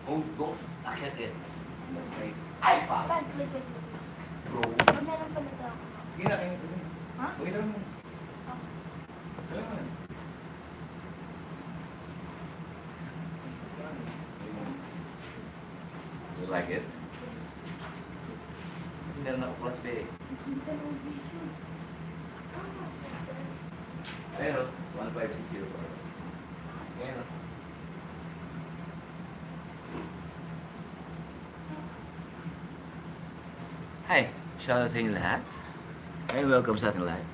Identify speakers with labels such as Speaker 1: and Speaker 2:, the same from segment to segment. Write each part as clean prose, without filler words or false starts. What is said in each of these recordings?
Speaker 1: Oh, go. Akit it. Ay, pa. Bro.
Speaker 2: Meron pala daw ako.
Speaker 1: Sige na, kayo ito.
Speaker 2: Ha?
Speaker 1: Pakita mo. Kaya mo. You like it? Kasi meron ako plus B. Ayun o, 1560 pa. Ayun o. Hi, shoutout sa inyo lahat. And welcome sa ating live.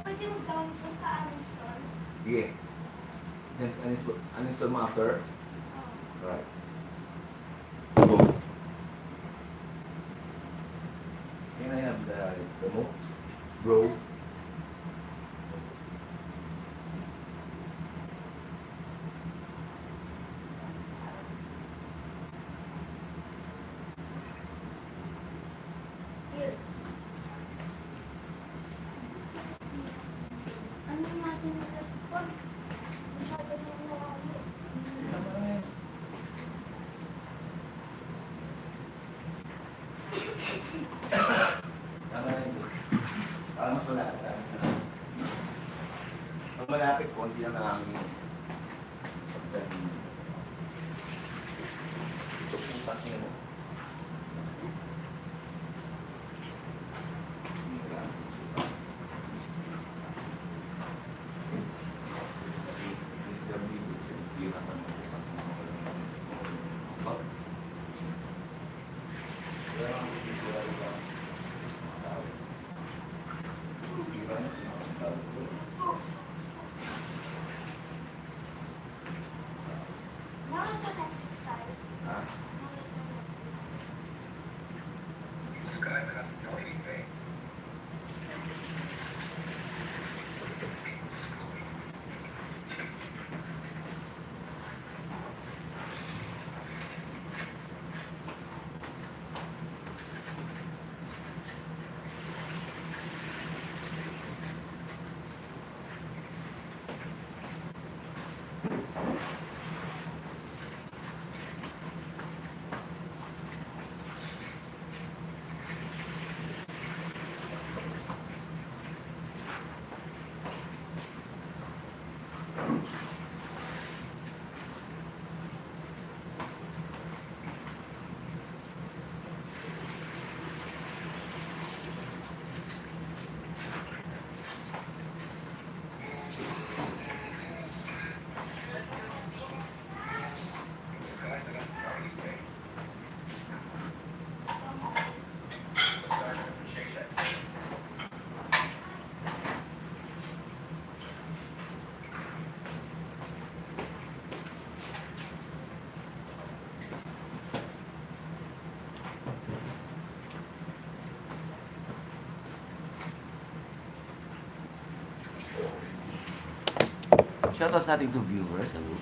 Speaker 2: Pwede mo down po sa uninstall?
Speaker 1: Yeah. Just uninstall mo after? Alright. Boom. Can I have the remote? Bro.
Speaker 2: Here. Ano natin na pag masyado nang nakakaya.
Speaker 1: Tama na yun. Para mas malapit. Pag malapit, konti lang nakangin. Ito kung takin mo. Shoutout sa ating 2 viewers. Hello.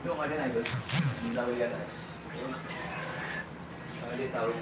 Speaker 1: Yung kasi na yun, yung tawag yan ay. Hindi tawag.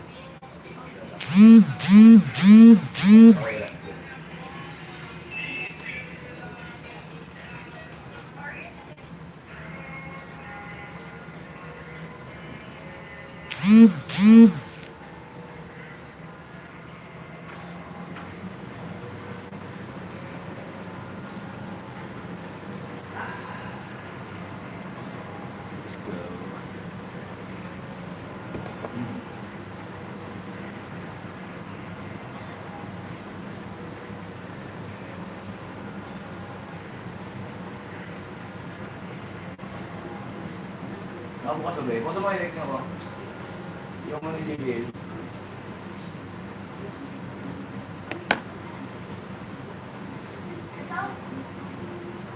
Speaker 1: Ako bukas sabi, kung sa mga inek ako, yung mga JBL.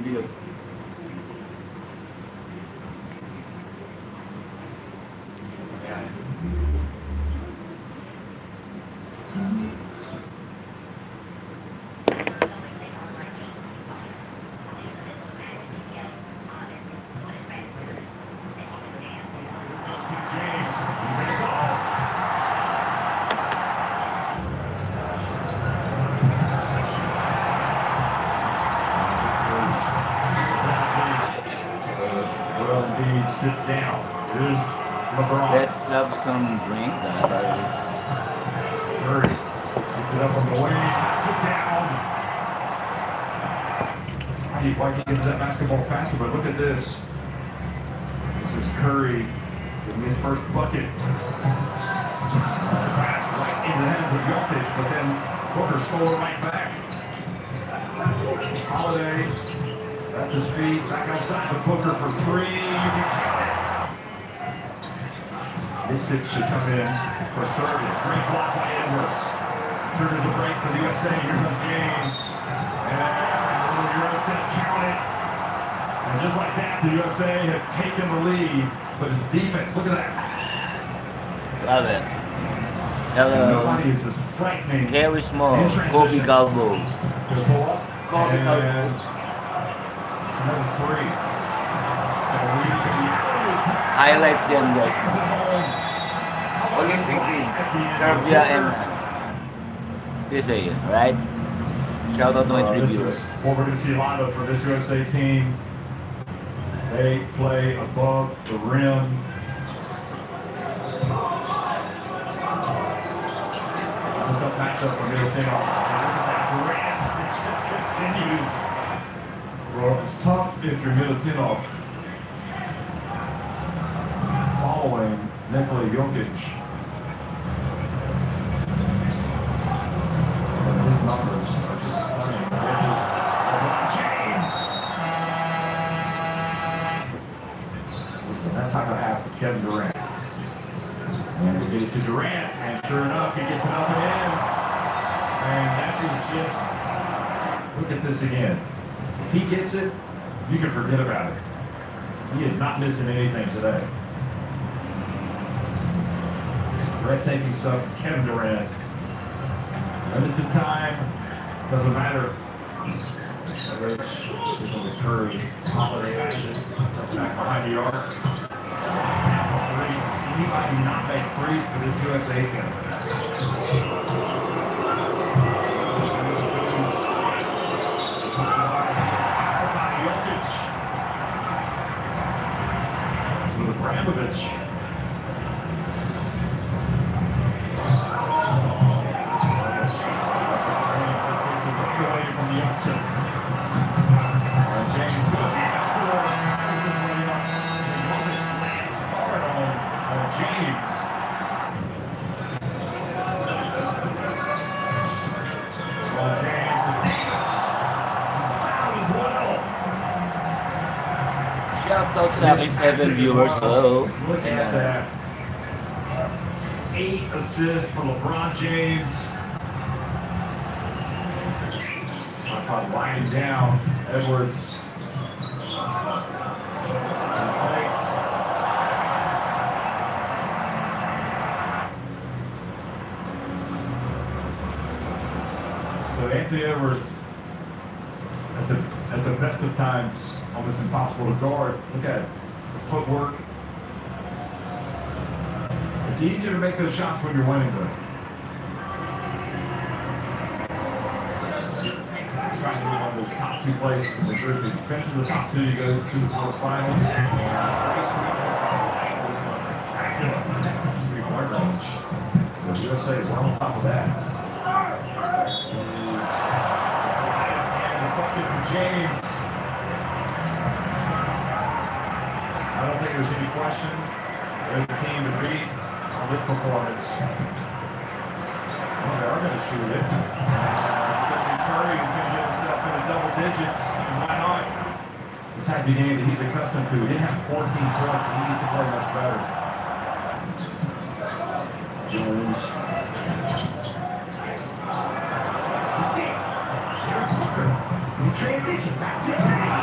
Speaker 1: Hindi yun. Ayan.
Speaker 3: Sits down. Here's LeBron.
Speaker 1: Let's have some drink.
Speaker 3: Curry gets it up on the wing. Sit down. How do you like to get to that basketball faster? But look at this. This is Curry getting his first bucket. Pass right in the hands of Jokic, but then Booker stole it right back. Holiday at his feet, back outside the Booker for three. You can count it. Lucic should come in for service. Great block by Edwards. Triggers a break for the USA. Here's on James. And the Euros didn't count it. And just like that, the USA have taken the lead. But his defense, look at that.
Speaker 1: Love it. Hello.
Speaker 3: Nobody is just frightening.
Speaker 1: Carry small.
Speaker 3: In
Speaker 1: Kobe
Speaker 3: transition.
Speaker 1: Calvo.
Speaker 3: Just pull up.
Speaker 1: Kobe
Speaker 3: And
Speaker 1: Calvo.
Speaker 3: it's number 3. So we
Speaker 1: Highlights yan guys. Olympic Games. Serbia and USA, right? Shout out to my three
Speaker 3: this
Speaker 1: viewers.
Speaker 3: is what we're going to see a lot of for this USA team. They play above the rim. This is a tough matchup for Middleton. Durant just continues. Well, it's tough if you're Middleton following Nikola Jokic. And his numbers are just stunning. There's LeBron James. That's not going to happen for Kevin Durant. And we get it to Durant, and sure enough, he gets it up and in. And that is just, look at this again. If he gets it, you can forget about it. He is not missing anything today. Breathtaking stuff from Kevin Durant. Limited time, doesn't matter. Curry, Holiday Isaac, back behind the arc. Anybody not make threes for this USA team? Jokic. With Abramovich. Away from the youngster. James goes in to score. Jokic lands hard on James. James to Davis. He's fouled as well.
Speaker 1: Shout out sa aking 7 viewers. Hello.
Speaker 3: Look at that. 8 assists for LeBron James. By lining down Edwards. So Anthony Edwards, at the best of times, almost impossible to guard. Look at the footwork. It's easier to make those shots when you're winning, though. Trying to be one of those top 2 places in the group. If you finish in the top 2, you go to the quarterfinals. Spectacular. 3-point range. The USA is well on top of that. And the bucket for James. I don't think there's any question. They're the team to beat on this performance. Well, they are going to shoot it. Curry is going to get himself into double digits, and why not? The type of game that he's accustomed to. He didn't have 14 points, but he needs to play much better. Jones. Derek Booker in transition back to James.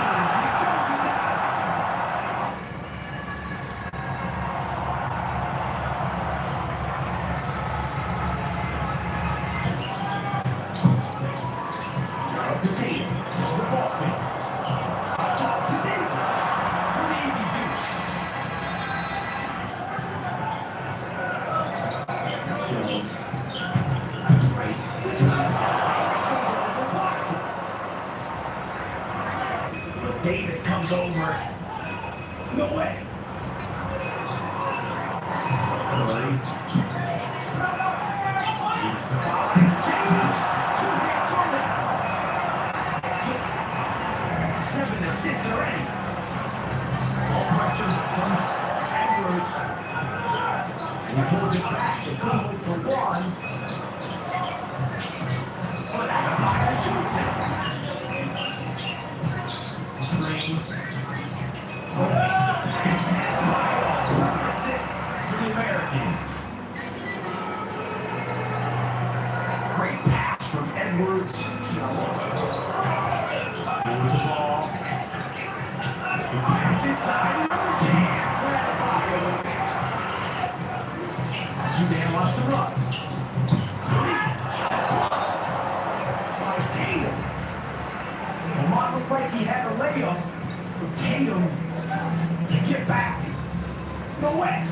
Speaker 3: Davis comes over. No way. James. 7 assists already. All pressure from Edwards. And he pulls it back to go for 1. But Adebayo shoots it. Screen. Assist for the Americans. Edwards. With the ball. He pass inside. Sudan lost the run. By Tatum. Lamont looked like he had a layup. But Tatum can get back. No way.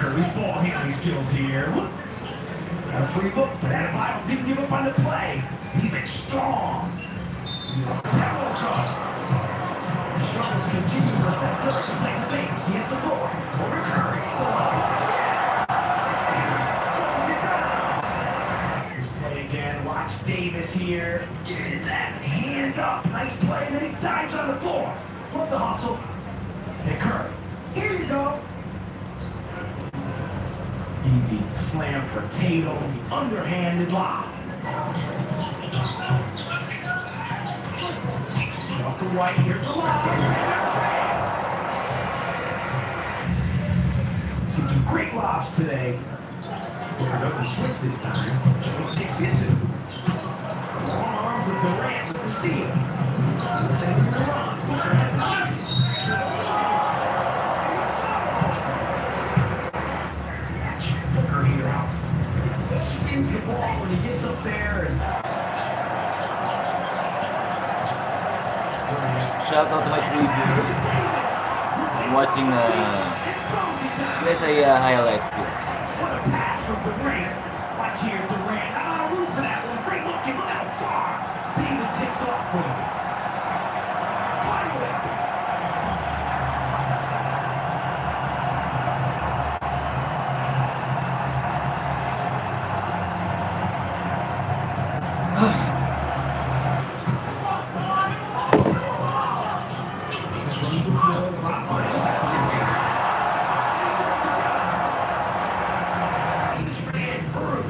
Speaker 3: Curry's ball handling skills here. Got a free look, but Adebayo didn't give up on the play. Even strong. That won't come. Struggles continue for Steph Curry to play the base. He has the floor. Over Curry. Play again. Watch Davis here. Get that hand up. Nice play. And then he dives on the floor. Love the hustle. Hey, Curry. Here you go. Easy slam for Tatum, the underhanded lob. Off the right, here the lob. Some great lobs today. Booker doesn't switch this time. Jones takes into it. Long arms of Durant with the steal. Sending the run. Booker has the spins the ball when he gets up there and
Speaker 1: Shout out to my tribute. I'm watching let's say highlight here.
Speaker 3: what a pass from Durant. Watch here, Durant. Not on a roof for that one. Great looking. Look how far. Davis takes off from him. Finally.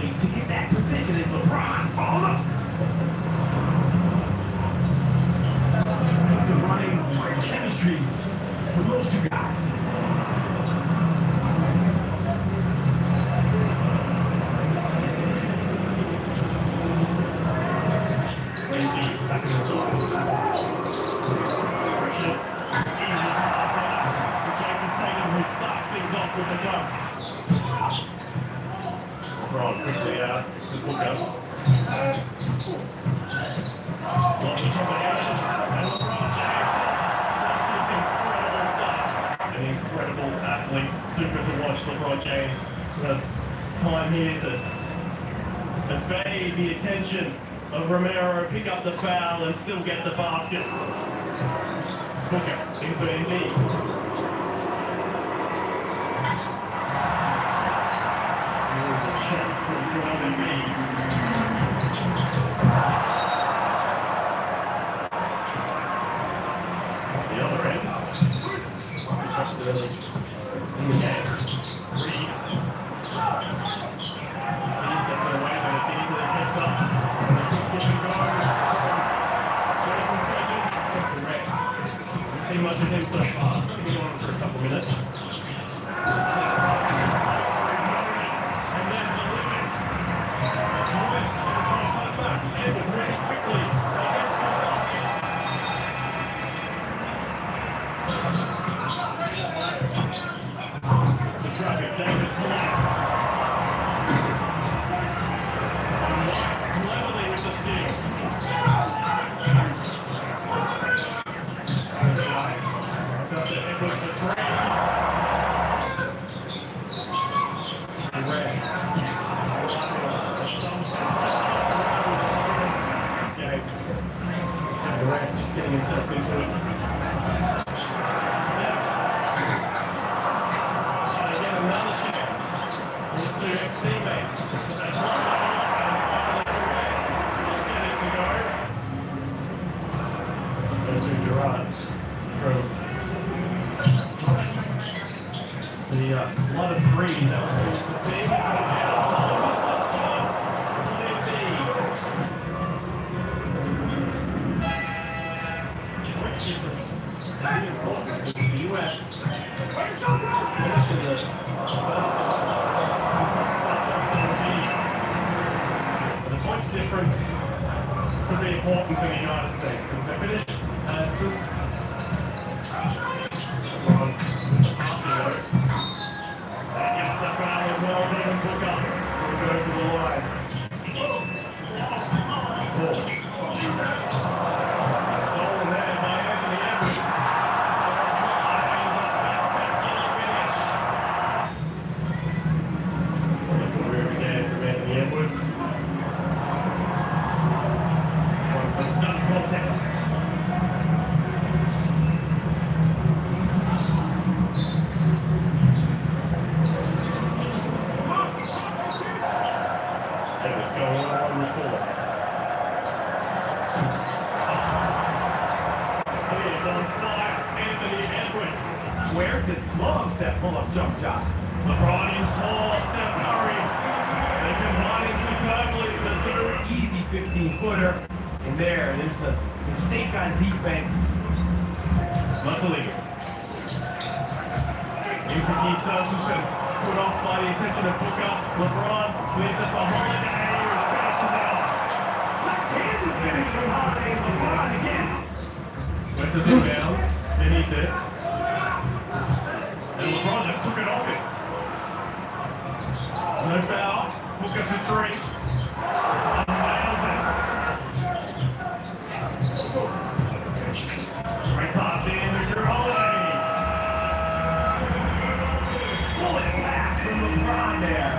Speaker 3: To get that position in LeBron. Follow up. The running, great chemistry for those two guys. Back in the zone. Jason Tatum, who starts things off with the dunk. Quickly to Booker. Lots of combinations. And LeBron James. That is incredible stuff. An incredible athlete. Super to watch LeBron James. Time here to evade the attention of Romero, pick up the foul and still get the basket. Booker in for Embiid. The other end. Perhaps early in the game. Reed. He's gets it away, but it's easily picked up. Jason taking correct. Haven't seen much of him so far. He'll be on for a couple of minutes. Davis collapse. Cleverly with the steal. That's out to Edwards to Durant. Durant just getting himself into it. Ex-teammates. That's one getting to go. Go to Durant. The flood of threes that was supposed to see. difference. Very important because the U.S. finishes the first the points difference could be important for the United States because they finish as two. That gets the foul as well. Taken book up. We'll go to the line. Stolen there by Anthony Edwards. The spectacular finish. Move again from Anthony Edwards. One for the dunk contest. Edwards going 1-1 with 4. Is on fire, Anthony Edwards. Where did love that pull-up jump shot? LeBron in tall, Steph Curry. They combining superbly with a very easy 15-footer in there. And there's the mistake on defense. Mussolini. In for Keith Selfishson. Put off by the attention of Booker. LeBron leads it for Holiday. Finishes out. Left-handed finish from Holiday. LeBron again. Went to the inbound, beneath it. And LeBron just took it off it. No foul. Hook up to 3. Nails it. Great pass in to Drew Holiday. Bullet pass from LeBron there.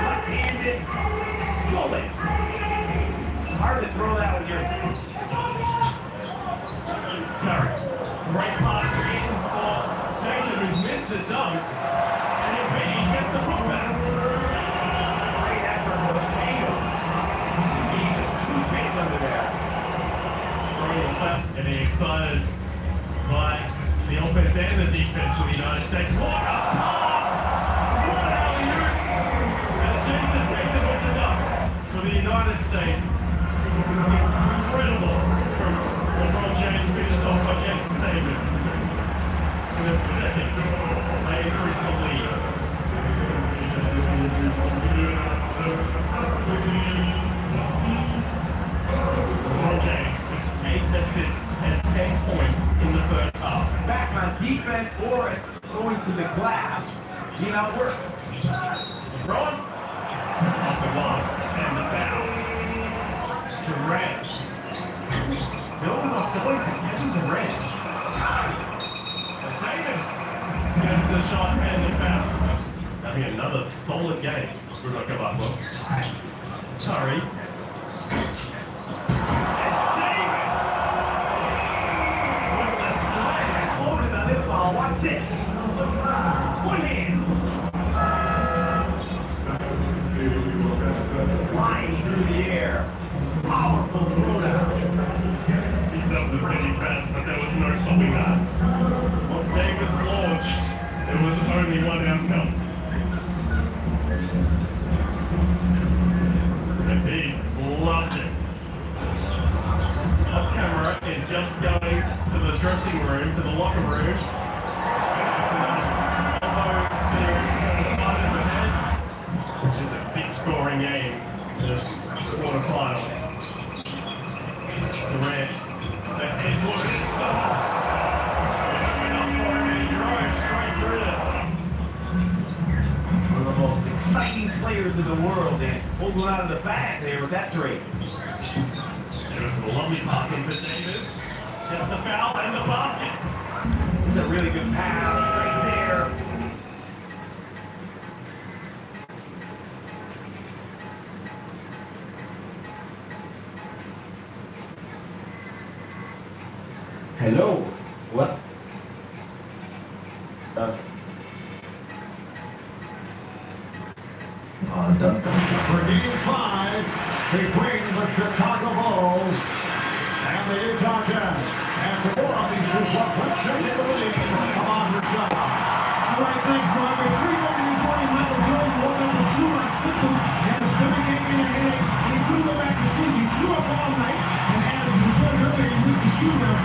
Speaker 3: Left-handed bullet. Hard to throw that with your... Curry. Great pass in for Tatum, who's missed the dunk. And Embiid gets the putback. Great effort for Tatum. He's 2 feet under there. Throwing left, getting excited by the offense and the defense for the United States. What a pass! What a alley-oop! And Jason Tatum with the dunk for the United States. Incredible from LeBron James finished off by Jason Tatum. In a second, they increase the lead. LeBron James, 8 assists and 10 points in the first half. Back on defense or going to the glass, he outworked. LeBron, off the glass and the foul. Durant. Building off the way to Kevin Durant. Davis gets the shot and the foul. Having another solid game. Good luck about look. Curry. And Davis. With the slam. Focus on this ball. Watch this. One hand. Flying through the air. Powerful throwdown. He's up the pretty fast, but there was no stopping that. Once Davis launched, there was only one outcome. And he loved it. Off camera is just going to the dressing room, to the locker room. Elbow to the side of the head. It's a big scoring game in this quarterfinal. Durant, the head look inside. Went up for him and he drove straight through it. One of the most exciting players in the world, and pulled one out of the bag there with that trade. It was a lovely passing for Davis. Gets the foul and the basket. It's a really good pass right there.
Speaker 4: Hello. What? Done.
Speaker 3: For game 5 between the Chicago Bulls and the Utah Jazz. After 4 of these two clubs, let's check in the league. Come on, Rashad.
Speaker 5: All right, thanks, Bobby. 3:40, Michael Jordan woke up with flu-like symptoms. He had a stomach ache and a headache, and he couldn't go back to sleep. He threw up all night, and as we reported earlier, he used the shoe down.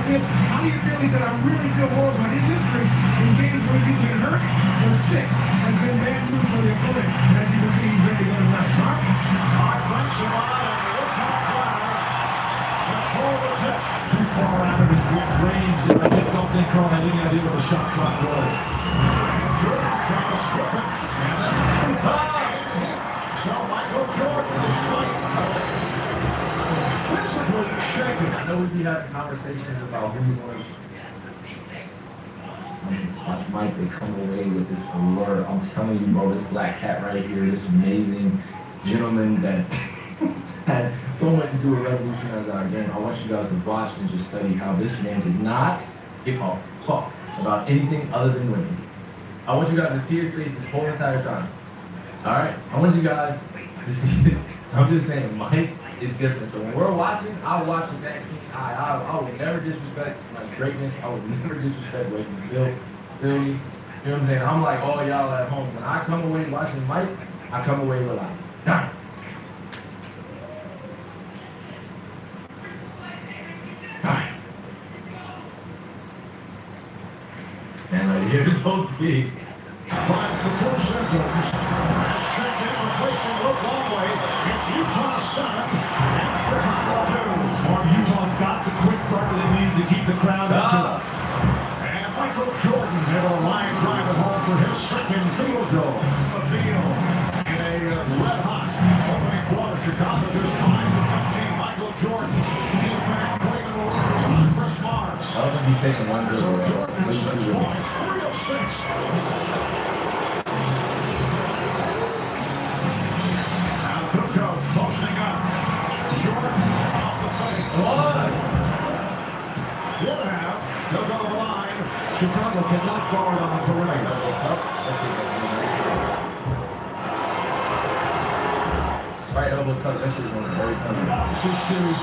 Speaker 5: this. How do you feel? He said, I really feel horrible. But his history in games where he's been hurt or sick has been bad news for the opponent. And as you can see, he's ready to go tonight. Mark?
Speaker 3: Thanks a lot. Too far out of his range, and I just don't think Carl had any idea what the shot clock was. Jordan trying to slip it, and then in time. So Michael Jordan is physically shaking.
Speaker 4: I know we had conversations about who was. Watch Mike, they come away with this allure. I'm telling you, bro, this black cat right here, this amazing gentleman that had so much to do with revolutionizing our game. I want you guys to watch and just study how this man did not give a fuck about anything other than winning. I want you guys to see his face this whole entire time. Alright? I want you guys to see this. I'm just saying, Mike is different. So when we're watching, I watch with that keen eye. I would never disrespect my greatness. I would never disrespect what he built. Feel me? You know what I'm saying? I'm like all y'all at home. When I come away watching Mike, I come away with like, damn. And right here is OP.
Speaker 3: But the full seconds. Checked in, replacing Luke Longley. It's Utah 7 and Chicago 2.
Speaker 5: Or Utah got the quick start that they needed to keep the crowd up to it.
Speaker 3: And Michael Jordan had a line drive at home for his second field goal. The field in a red-hot opening quarter. Chicago just 5-15. Michael Jordan is back playing the Warriors on Chris Mars.
Speaker 4: I don't think he's taking one
Speaker 3: So
Speaker 4: dribble.
Speaker 3: Jordan has 6 points, 3 of 6. Now Kukoc posting up. Jordan off the fake. One. One out. He'll go to the line. Chicago cannot guard on the perimeter.
Speaker 4: Right elbow tuck, that shit is going every time.
Speaker 5: This series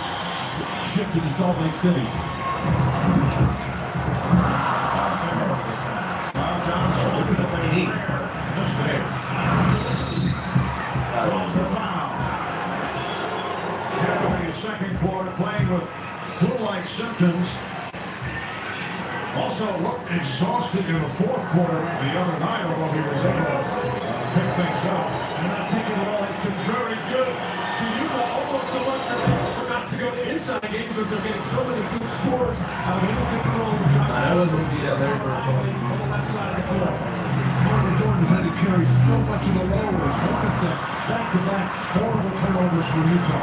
Speaker 5: shifted to Salt Lake City.
Speaker 3: Second quarter playing with flu-like symptoms. Also looked exhausted in the fourth quarter the other night, although he was able to pick things up.
Speaker 5: And I think it all has been very good to Utah, almost so much that they forgot to go to inside game because they're getting so many good scores out of anything below the top.
Speaker 4: That was going to be that very first
Speaker 5: On the left side of the floor. Michael Jordan had to carry so much of the lowers. Like I said, back-to-back horrible turnovers for Utah.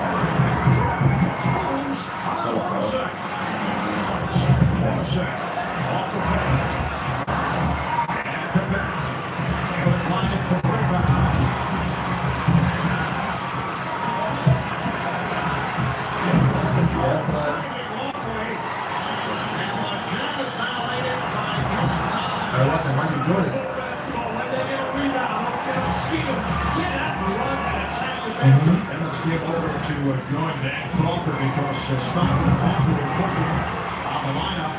Speaker 3: Off the plate. And Pippen. But line it for rebound.
Speaker 4: Yes, I watching Michael Jordan.
Speaker 5: When they get a rebound, they'll steal, get out and run and attack the
Speaker 3: And let's give over to John Dan Crawford because Stockton offered a cooking on the lineup.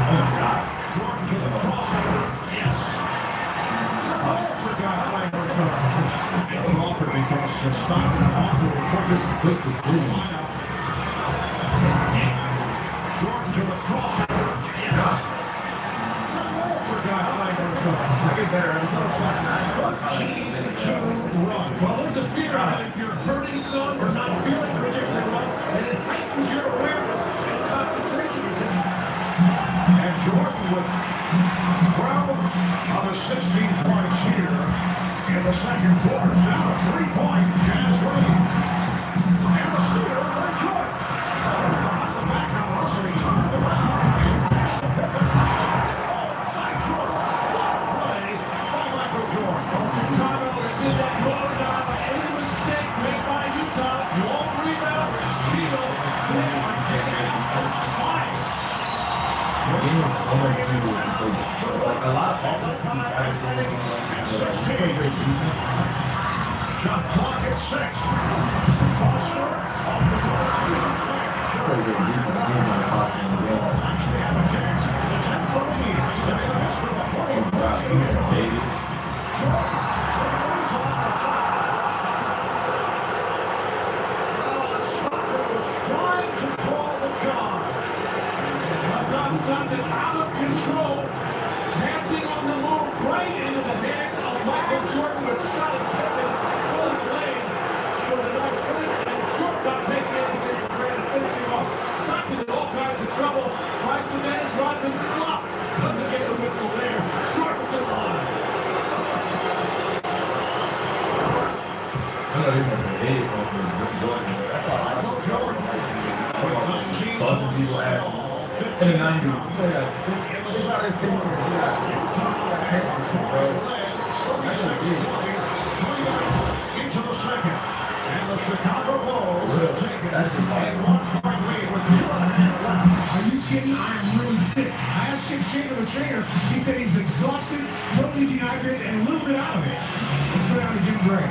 Speaker 4: Oh my God.
Speaker 3: Jordan to the crossover. Yes. And Crawford because Stockton offered a cooking.
Speaker 4: Quick decisions.
Speaker 3: Jordan to the crossover. Yes.
Speaker 4: I get better every time
Speaker 5: Well, there's a fear that if you're hurting some or not feeling particularly well, and it heightens your awareness and concentration.
Speaker 3: And Jordan with 12 of his 16 points here in the second quarter. Now a 3-point Jazz lead. And the shooter for Jordan. On the back of Russell, he's on the ground.
Speaker 5: Did that blow down by any mistake made by Utah? Won't rebound, steal,
Speaker 4: Game is so much easier to play. Like a lot of offense can be added to great defense.
Speaker 3: Shot clock at 6. Foster off the board.
Speaker 4: Pretty good defense. Game is possible in the game.
Speaker 3: Actually have a chance to take the lead. That's for the 20.
Speaker 4: Baby.
Speaker 3: Stockton was trying to call the charge.
Speaker 5: Stockton out of control. Passing on the move right into the hands of Michael Jordan with Scottie Pippen pulling the lane for the nice finish. And Jordan not taking anything for granted, finishing off. Stockton in all kinds of trouble. Tries to Dennis Rodman flop. Doesn't get the whistle there. Jordan to the line.
Speaker 4: I know they must have hated off of Jordan. That's all I know. Jordan. Busting people ass in the 90s. You got six out of 10 years. You got championship, bro. That's a big.
Speaker 3: Into the second. And the Chicago Bulls have taken
Speaker 4: That's just
Speaker 3: a
Speaker 4: like
Speaker 3: 1-point lead with 2.5 left.
Speaker 5: Are you kidding? I'm really sick. I asked Chip Shaner, the trainer. He said he's exhausted, totally dehydrated, and a little bit out of it. Let's go down to Jim Gray.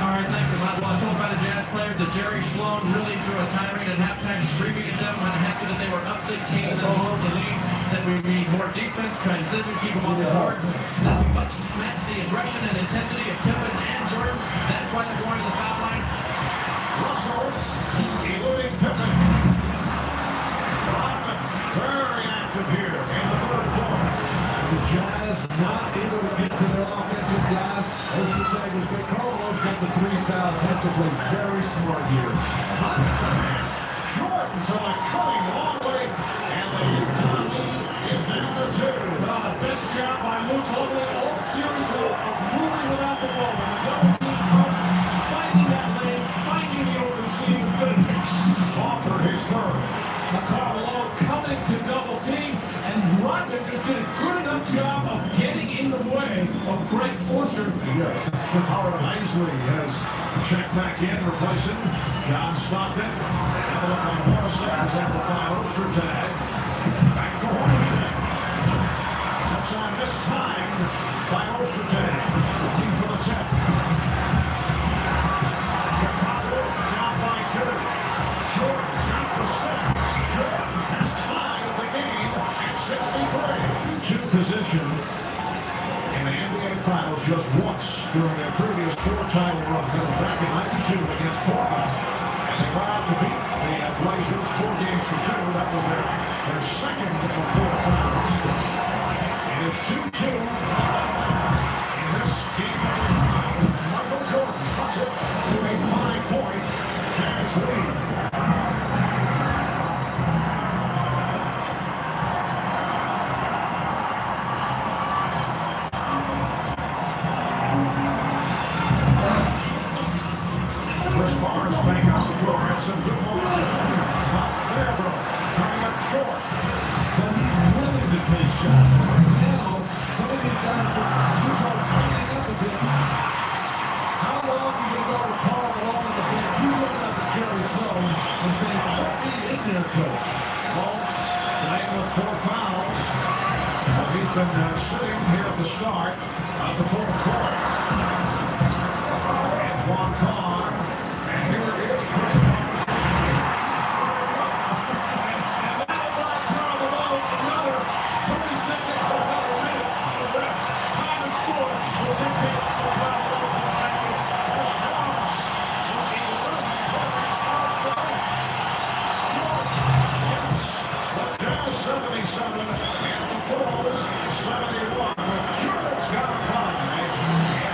Speaker 6: All right, thanks a lot. Well, I told by the Jazz players that Jerry Sloan really threw a tirade at halftime, screaming at them, unhappy that they were up 16 and then blew the lead. Said we need more defense, transition, keep them on the board. Said we must match the aggression and intensity of Pippen and Jordan. That's why they're going to the foul line.
Speaker 3: Russell eluding Pippen. Rodman very active here in the third quarter.
Speaker 5: The Jazz not able to get to their offensive glass. Ostertag was great. Carmelo's got the 3 fouls. Has to play very smart here.
Speaker 3: Jordan to the cutting long way. And the Utah lead is down to 2.
Speaker 5: Best job by Luke Longley all series long of moving without the ball. And the double team coach finding that lane, finding the open seam and finish.
Speaker 3: Walker his third.
Speaker 5: Carmelo coming to double team, and Rodman just did a good enough job of getting in the way of Greg Forster.
Speaker 3: Yes. Howard Isley has checked back in, replacing John Stockton. Have a look on Morrison as amplified Ostertag. Back for Hornacek. That's on this time by Ostertag. Looking for the tip. Chicago down by 2. Jordan got the step. Jordan has tied the game at 63. 2 position in the NBA Finals just once during their previous 4 title runs. That was back in 92 against Portland. And they went out to beat the Blazers 4 games to 2. That was their second of the 4 titles. It is 2-2 in this game. Michael Jordan cuts it to a 5-point Jazz lead. Chris Barnes back on the floor. Had some good momentum. Fairbrother coming up short.
Speaker 5: But he's willing to take shots. Right now, some of these guys are Utah tightening up a bit. How long are you going to go to Paul along with the bench? You looking up at Jerry Sloan and saying, put me in there, coach.
Speaker 3: Well, tonight with 4 fouls. But he's been sitting here at the start of the fourth quarter. Antoine Carr. And here it is, Chris Barnes.
Speaker 5: And that'll buy Carmelo another 30 seconds or another minute. The rest, time and score will dictate the Carmelo action.
Speaker 3: Chris Barnes looking really very smart play. Yes, the Jazz 77 and the Bulls 71. With Jordan's got a tie in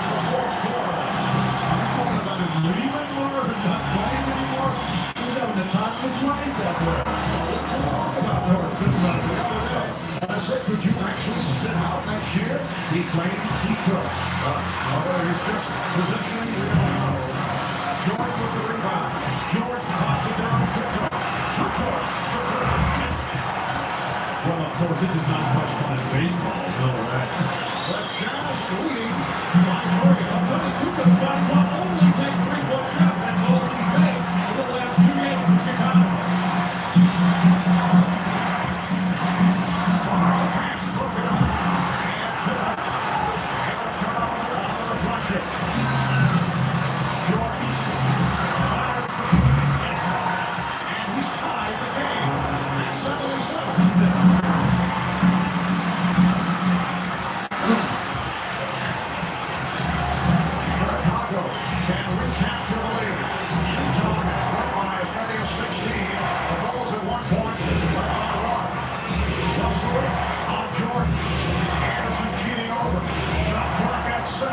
Speaker 3: the fourth quarter.
Speaker 5: I'm talking about him leaving more and not playing anymore. He's having the time of his life out there.
Speaker 3: Talk about North Finland the other day. And I said, could you actually sit out next year? He claimed he could. Although he's just positioning, we don't know. Jordan with the rebound. Jordan pops it down to Pickard. Pickard.
Speaker 5: Well, of course, this is not much fun as baseball. No, right?
Speaker 3: The Jazz leading by 3.
Speaker 5: I'm telling you, Kukoc guys will only take 3-point shots. That's all he's made in the last 2 games in Chicago.
Speaker 3: Pass broken up. And Pickard. And the turnover on the deflection. Jordan fires the and he's tied the game at 77. Chicago can recapture the lead. Utah went by as many as 16. The Bulls at one point went on a run. Russell on Jordan. Anderson cheating over. Shot clock at 7.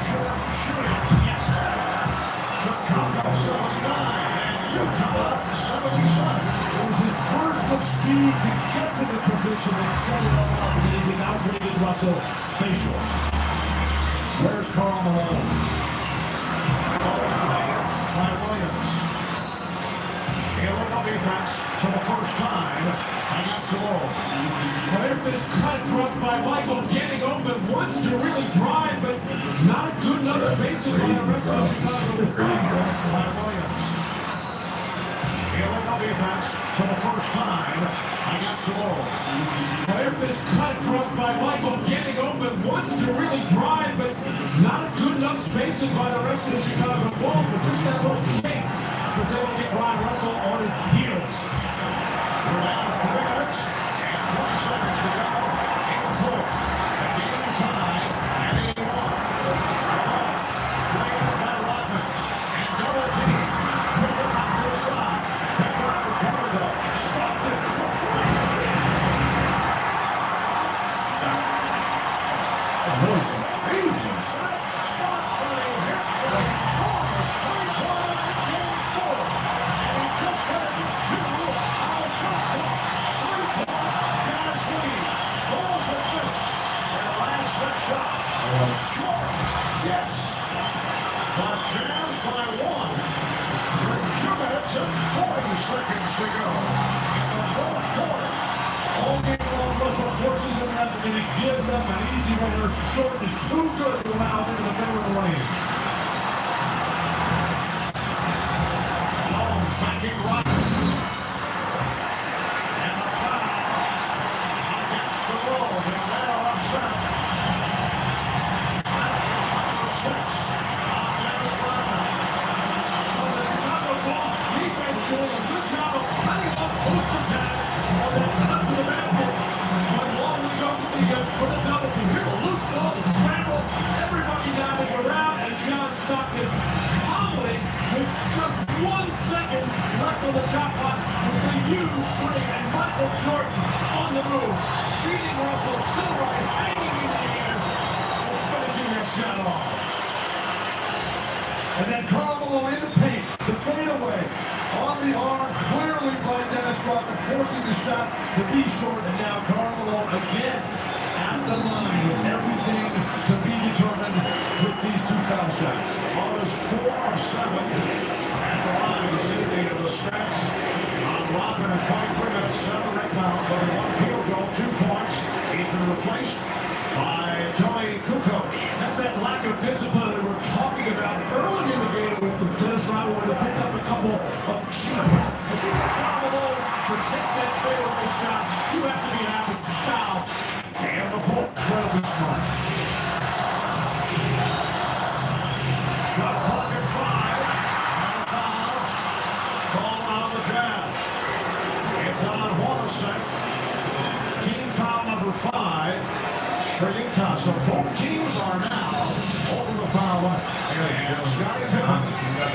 Speaker 3: Jordan shooting. Yes. Chicago 79 and Utah 77.
Speaker 5: It was his burst of speed to get to the position that set it all up, and he outweighted Russell facial. Where's Karl Malone?
Speaker 3: By Williams. Illegal defense for the first time against the Wolves.
Speaker 5: There's this cut across by Michael, getting open, wants to really drive, but not good enough spacing by the rest of Chicago.
Speaker 3: By Williams. Illegal defense for the first time against the Wolves.
Speaker 5: There's this cut across by Michael, getting open, wants to really drive, but not good enough spacing by the rest of the Chicago Bulls, but just that little shake was able to get Ryan Russell on his heels.
Speaker 3: We're down 3 minutes and 20 seconds to go in the fourth. The game tied at 81. Playing by Rodman and double team. Pick it up to the side. Pick it up to Canada. Stopped it for free.
Speaker 4: That was amazing.
Speaker 3: Spot running hit for the corner. 3-point game 4. And he just got it to our shot clock. 3-point Jazz lead. Bulls have missed their last set shot. Jordan, yes. But Jazz by 1. With 2 minutes and 40 seconds to go in the fourth quarter.
Speaker 5: All game long, Russell forces him out and he gives up an easy winner. Jordan is too good to allow him into the middle of the lane.
Speaker 3: Long backing Rodman. And a foul against the Wolves, and they're upset. Six on Dennis Rodman.
Speaker 5: The Chicago Bulls defense doing a good job of cutting off post attack on that cut to the basket. But long we go for the double team. Here's a loose ball, the scramble, everybody diving around, and John Stockton calmly with just 1 second left on the shot clock with a huge swing, and Michael Jordan on the move, beating Russell to the right, hanging in the air, and finishing that shot off. And then Karl Malone in the paint, the fadeaway, on the arm, clearly by Dennis Rodman, forcing the shot to be short, and now Karl Malone again at the line with everything to be determined with these 2 foul shots.
Speaker 3: Ball is 4 of 7 at the line. You see the stats on Rodman in 23 minutes, 7 rebounds, only 1 field goal, 2 points. He's been replaced by Tony Kukoc.
Speaker 5: That's that lack of discipline we were talking about early in the game with Dennis Rodman, where they picked up a couple of cheap. If you get Karl Malone to take that fadeaway shot, you have to be happy. Foul.
Speaker 3: And the fourth, incredibly smart. Got clock at 5. And a foul. Call on the Jazz. It's on Hornacek. Team foul number 5 for Utah. So both teams are now over the foul line. And Scottie Pippen back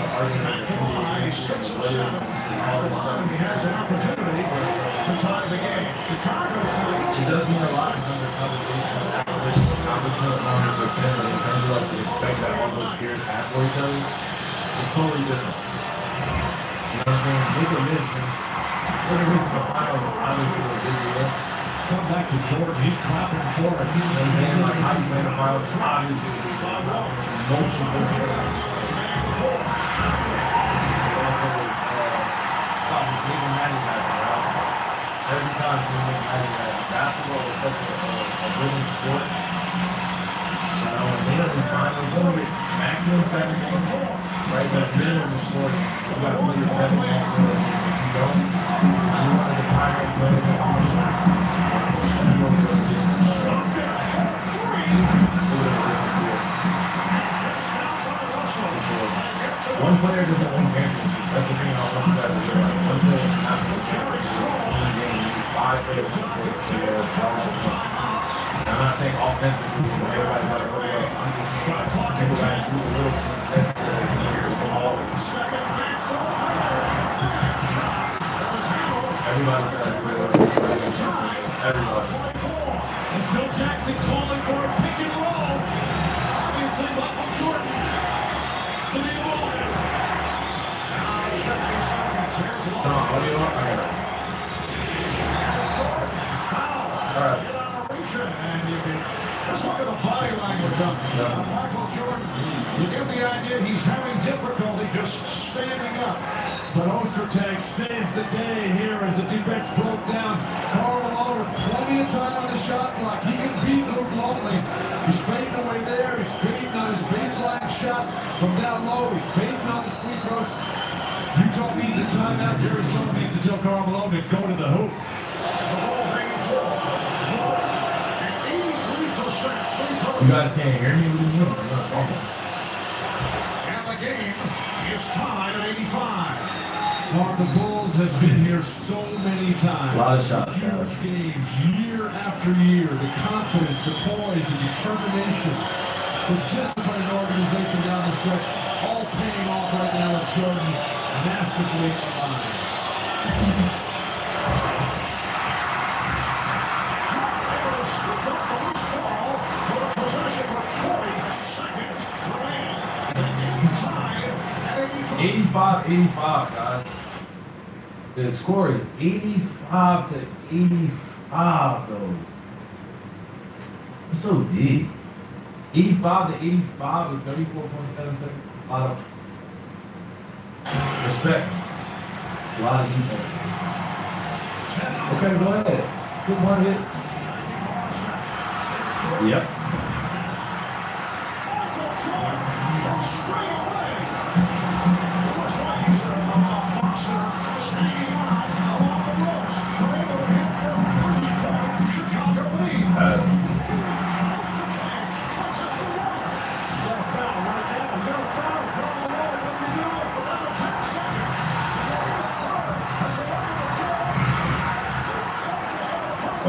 Speaker 3: to the line. He's 6 of 7 at the line. He has an opportunity to tie the game. Chicago's now.
Speaker 4: It does mean a lot in terms of conversation. Obviously, 100%, but in terms of like the respect that all those peers have for each other, it's totally different. You know what I'm saying? Make a miss, and make a miss in the final, obviously, a big deal.
Speaker 5: Come back to Jordan. He's clapping for it.
Speaker 4: You know what I'm saying? Like, how you play the final, obviously, emotion with it. Also, probably big magic happening, right? Every time you make magic happen, basketball is such a winning sport. They don't respond. There's only maximum 7 games, right? But minimum is 40. You got to play your best game. If you don't, you want to pirate players that are shot. You know what they're doing. One player doesn't win championships. That's the thing I want you guys to realize. One player cannot win championships. It's one game. You need 5 players to play together. I'm not saying offensively, everybody's got to play up. I'm just saying people got to do a little things necessary to get the ball. Everybody's got to play up. Everybody.
Speaker 5: And Phil Jackson calling for a pick and roll. Obviously, Michael Jordan to be the ball handler. Now, 15 seconds. Here's Long.
Speaker 4: Come on, what do you want? Okay.
Speaker 5: Foul.
Speaker 4: All right.
Speaker 5: Get on a reach, and you can just look at the body language of Michael Jordan. You get the idea he's having difficulty just standing up.
Speaker 3: But Ostertag saves the day here as the defense broke down. Karl Malone with plenty of time on the shot clock. He can beat Luke Longley. He's fading away there. He's fading on his baseline shot from down low. He's fading on his free throws. Utah needs a timeout. Jerry Sloan needs to tell Karl Malone to go to the hoop.
Speaker 5: The ball's 84. And 83% free throw.
Speaker 4: You guys can't hear me? What are you doing? You're talking.
Speaker 5: And the game is tied at 85.
Speaker 3: Mark, the Bulls have been here so many times.
Speaker 4: A lot of shots, guys.
Speaker 3: Huge games, year after year. The confidence, the poise, the determination, the discipline and organization down the stretch, all paying off right now with Jordan masterfully aligned.
Speaker 5: For a possession with 40 seconds remaining. The game tied at 85.
Speaker 4: 85, guys. The score is 85 to 85, though. It's so deep. 85 to 85 with 34.7 seconds. A lot of respect. A lot of defense. Okay, go ahead. Good one hit. Yep.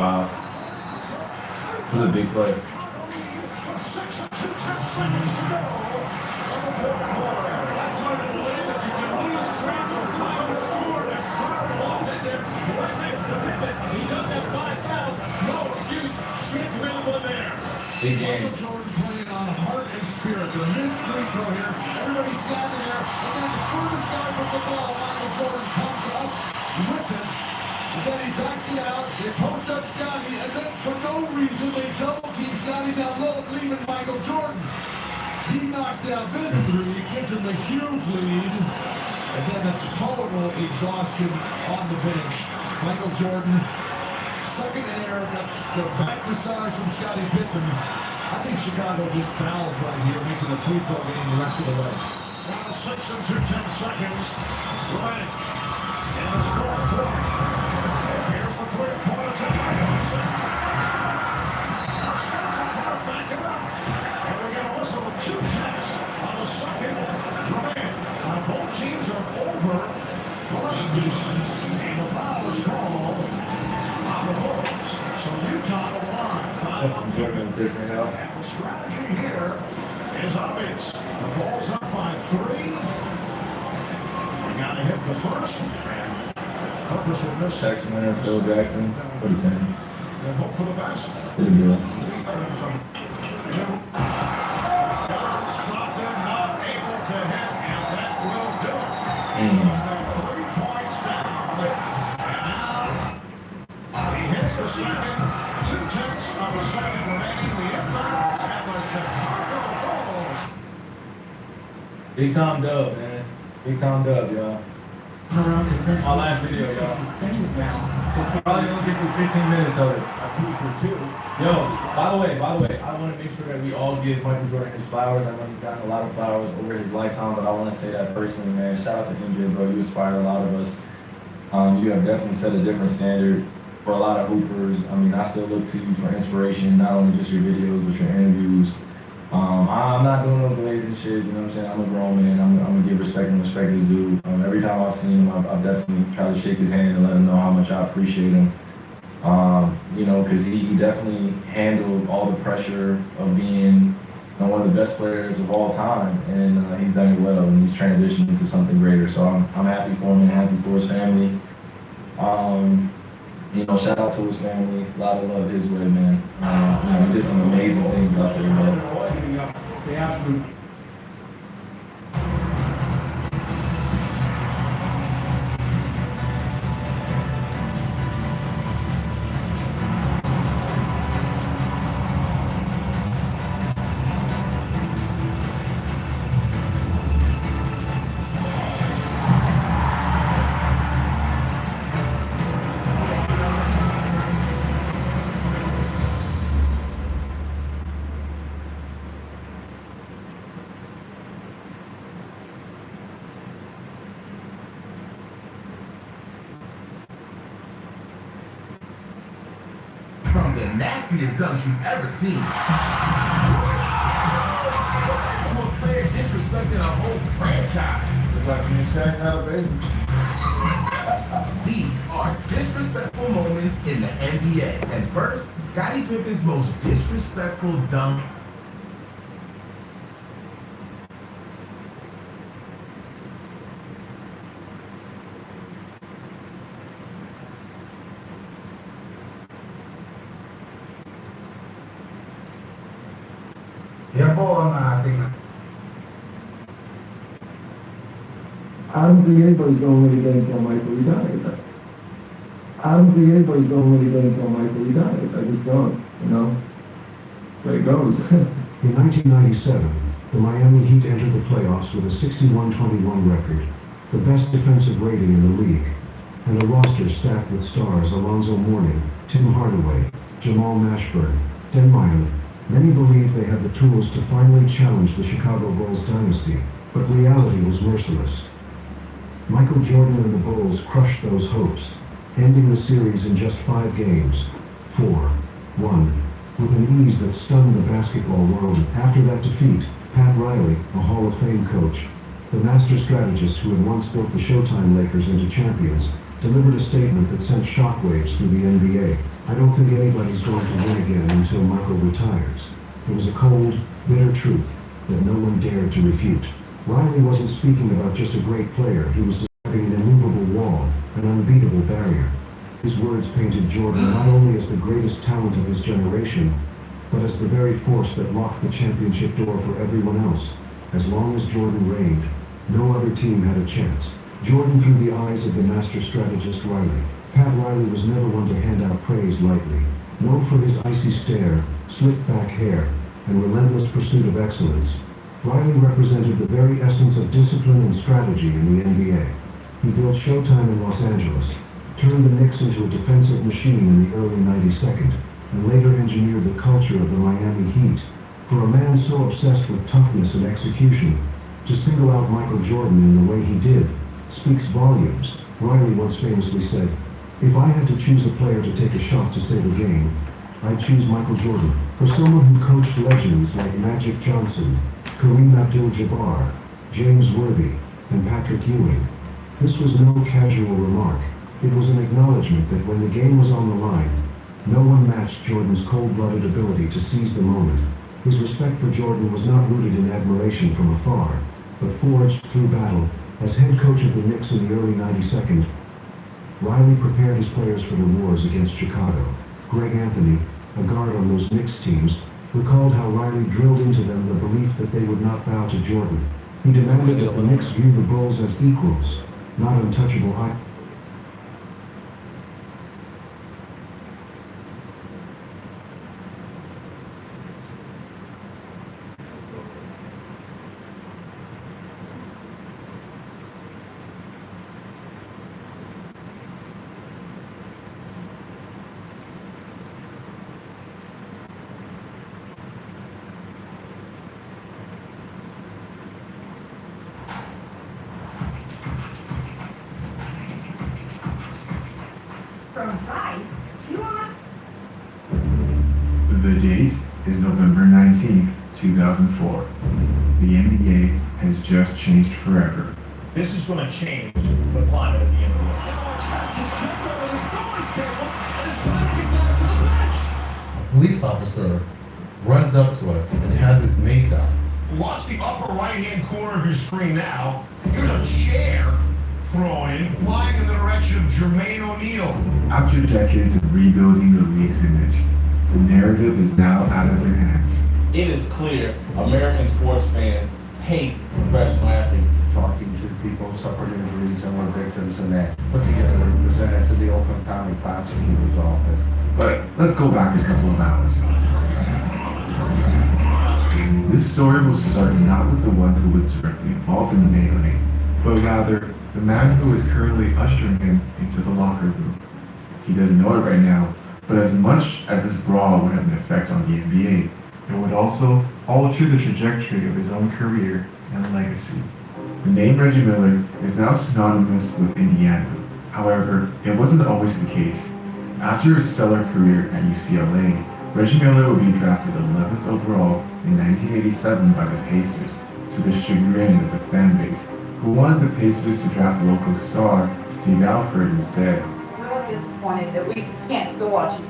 Speaker 4: Wow. This is a big play.
Speaker 5: That's hard to believe that you can lose track of time and score. There's Karl Malone in there, right next to Pippen. He does have 5 fouls. No excuse. Shit available there.
Speaker 4: Big game.
Speaker 3: Michael Jordan playing on heart and spirit. The missed free throw here. Everybody's standing there. And then the furthest guy from the ball, Michael Jordan comes up with it. And then he backs it out. They post up Scotty. And then for no reason, they double team Scotty down low, leaving Michael Jordan. He knocks down this three, gives him a huge lead. And then the total exhaustion on the bench. Michael Jordan, second air, that's the back massage from Scottie Pippen. I think Chicago just fouls right here, makes it a free throw game the rest of the way.
Speaker 5: 1 6 and 2/10 seconds remaining in this fourth quarter. Here's the three-pointer to Michael. Now Chicago's going to back it up. And we're going to whistle 2 tenths on the second remaining. Now both teams are over the line. And the foul is called on the Bulls. So Utah on the line.
Speaker 4: Jordan's different now.
Speaker 5: And the strategy here is obvious. The ball's up by 3. You got to hit the first. And purpose will miss.
Speaker 4: Jackson winner, Phil Jackson. What do you think?
Speaker 5: And hope for the best.
Speaker 4: Did it good.
Speaker 5: Stopped him, not able to hit, and that will do it.
Speaker 4: Mm.
Speaker 5: They're 3 points down. And now he hits the second. 2 tenths of a second remaining. The inbounds and the Chicago Bulls.
Speaker 4: Big time dub, man. Big time dub, y'all. My last video, y'all. Probably gonna get through 15 minutes of it. Yo, by the way, I want to make sure that we all give Michael Jordan his flowers. I know he's gotten a lot of flowers over his lifetime, but I want to say that personally, man. Shout out to MJ, bro. You inspired a lot of us. You have definitely set a different standard for a lot of hoopers. I mean, I still look to you for inspiration, not only just your videos, but your interviews. I'm not doing no blazing shit, you know what I'm saying? I'm a grown man. I'm gonna give respect and respect is due. Every time I've seen him, I've definitely tried to shake his hand and let him know how much I appreciate him. You know, because he definitely handled all the pressure of being one of the best players of all time, and he's done it well, and he's transitioned into something greater. So I'm happy for him and happy for his family. You know, shout out to his family. A lot of love his way, man. You know, he did some amazing things out there, man.
Speaker 5: The absolute.
Speaker 7: From the nastiest dunks you've ever seen. To a player disrespecting a whole franchise.
Speaker 8: Look like me and Shaq had a baby.
Speaker 7: These are disrespectful moments in the NBA. And first, Scottie Pippen's most disrespectful dunk.
Speaker 8: Yan po ang ating
Speaker 9: I don't think anybody's going to win against Michael. He dies. I don't think anybody's going to win against Michael. He dies. I just don't, you know. There it goes.
Speaker 10: In 1997, the Miami Heat entered the playoffs with a 61-21 record, the best defensive rating in the league, and a roster stacked with stars Alonzo Mourning, Tim Hardaway, Jamal Mashburn, Dan Meyer. Many believed they had the tools to finally challenge the Chicago Bulls dynasty, but reality was merciless. Michael Jordan and the Bulls crushed those hopes, ending the series in just 5 games, 4-1, with an ease that stunned the basketball world. After that defeat, Pat Riley, a Hall of Fame coach, the master strategist who had once built the Showtime Lakers into champions, delivered a statement that sent shockwaves through the NBA. I don't think anybody's going to win again until Michael retires. It was a cold, bitter truth that no one dared to refute. Riley wasn't speaking about just a great player. He was describing an immovable wall, an unbeatable barrier. His words painted Jordan not only as the greatest talent of his generation, but as the very force that locked the championship door for everyone else. As long as Jordan reigned, no other team had a chance. Jordan through the eyes of the master strategist Riley. Pat Riley was never one to hand out praise lightly. Known for his icy stare, slicked back hair, and relentless pursuit of excellence, Riley represented the very essence of discipline and strategy in the NBA. He built Showtime in Los Angeles, turned the Knicks into a defensive machine in the early 92nd, and later engineered the culture of the Miami Heat. For a man so obsessed with toughness and execution, to single out Michael Jordan in the way he did speaks volumes. Riley once famously said, "If I had to choose a player to take a shot to save a game, I'd choose Michael Jordan." For someone who coached legends like Magic Johnson, Kareem Abdul-Jabbar, James Worthy, and Patrick Ewing, this was no casual remark. It was an acknowledgement that when the game was on the line, no one matched Jordan's cold-blooded ability to seize the moment. His respect for Jordan was not rooted in admiration from afar, but forged through battle. As head coach of the Knicks in the early 92nd, Riley prepared his players for the wars against Chicago. Greg Anthony, a guard on those Knicks teams, recalled how Riley drilled into them the belief that they would not bow to Jordan. He demanded that the Knicks view the Bulls as equals, not untouchable icons.
Speaker 2: From Vice, you are...
Speaker 8: The date is November 19th, 2004. The NBA has just changed forever.
Speaker 3: This is going to change the climate of the NBA.
Speaker 11: A police officer runs up to us and has his mace out.
Speaker 3: Watch the upper right-hand corner of your screen now. Here's a chair throw-in, flying in the direction of Jermaine O'Neal.
Speaker 8: After decades of rebuilding the league's image, the narrative is now out of their hands.
Speaker 4: It is clear American sports fans hate professional athletes.
Speaker 10: Talking to people who suffered injuries and were victims and that put together and presented to the Oakland County Prosecutor's Office.
Speaker 8: But let's go back a couple of hours. This story will start not with the one who was directly involved in the melee, but rather the man who is currently ushering him into the locker room. He doesn't know it right now, but as much as this brawl would have an effect on the NBA, it would also alter the trajectory of his own career and legacy. The name Reggie Miller is now synonymous with Indiana. However, it wasn't always the case. After a stellar career at UCLA, Reggie Miller would be drafted 11th overall in 1987 by the Pacers, to the chagrin of the fan base, who wanted the Pacers to draft local star Steve Alford instead.
Speaker 2: We're disappointed that we can't go watching.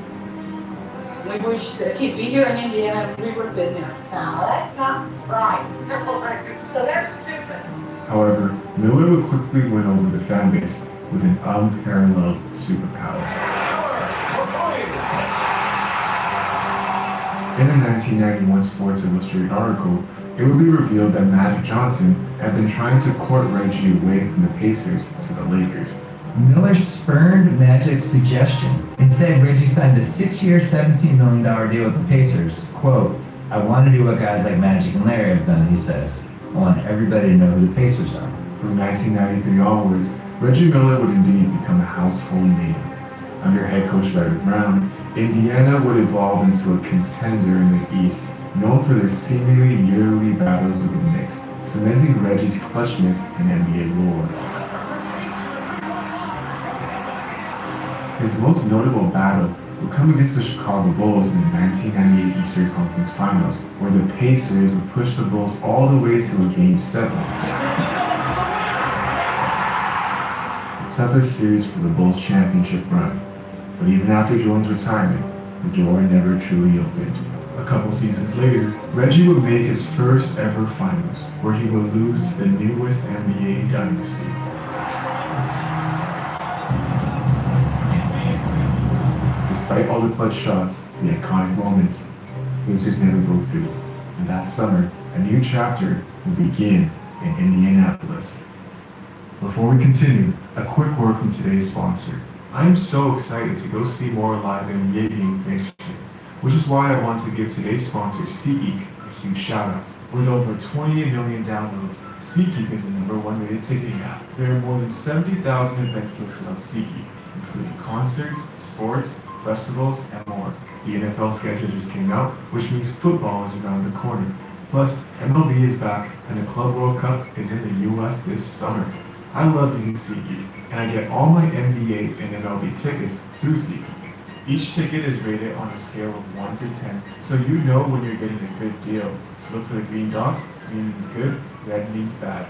Speaker 2: We wish that he'd be here in Indiana, we would have been there. No, that's not right. So they're stupid.
Speaker 8: However, Miller would quickly win over the fan base with an unparalleled superpower. In a 1991 Sports Illustrated article, it would be revealed that Magic Johnson had been trying to court Reggie away from the Pacers to the Lakers.
Speaker 12: Miller spurned Magic's suggestion. Instead, Reggie signed a 6-year, $17 million deal with the Pacers. Quote, "I want to do what guys like Magic and Larry have done," he says. "I want everybody to know who the Pacers are."
Speaker 8: From 1993 onwards, Reggie Miller would indeed become a household name. Under head coach Larry Brown, Indiana would evolve into a contender in the East, known for their seemingly yearly battles with the Knicks, cementing Reggie's clutchness in NBA lore. His most notable battle would come against the Chicago Bulls in the 1998 Eastern Conference Finals, where the Pacers would push the Bulls all the way to a Game 7. The toughest series for the Bulls' championship run, but even after Jordan's retirement, the door never truly opened. A couple seasons later, Reggie would make his first ever finals, where he would lose to the newest NBA dynasty. Despite all the clutch shots, the iconic moments, Pacers never broke through. And that summer, a new chapter would begin in Indianapolis. Before we continue, a quick word from today's sponsor. I am so excited to go see more live NBA games next year, which is why I want to give today's sponsor, SeatGeek, a huge shout out. With over 28 million downloads, SeatGeek is the #1 rated ticketing app. There are more than 70,000 events listed on SeatGeek, including concerts, sports, festivals, and more. The NFL schedule just came out, which means football is around the corner. Plus, MLB is back, and the Club World Cup is in the US this summer. I love using SeatGeek, and I get all my NBA and MLB tickets through SeatGeek. Each ticket is rated on a scale of 1 to 10, so you know when you're getting a good deal. So look for the green dots, green means good, red means bad.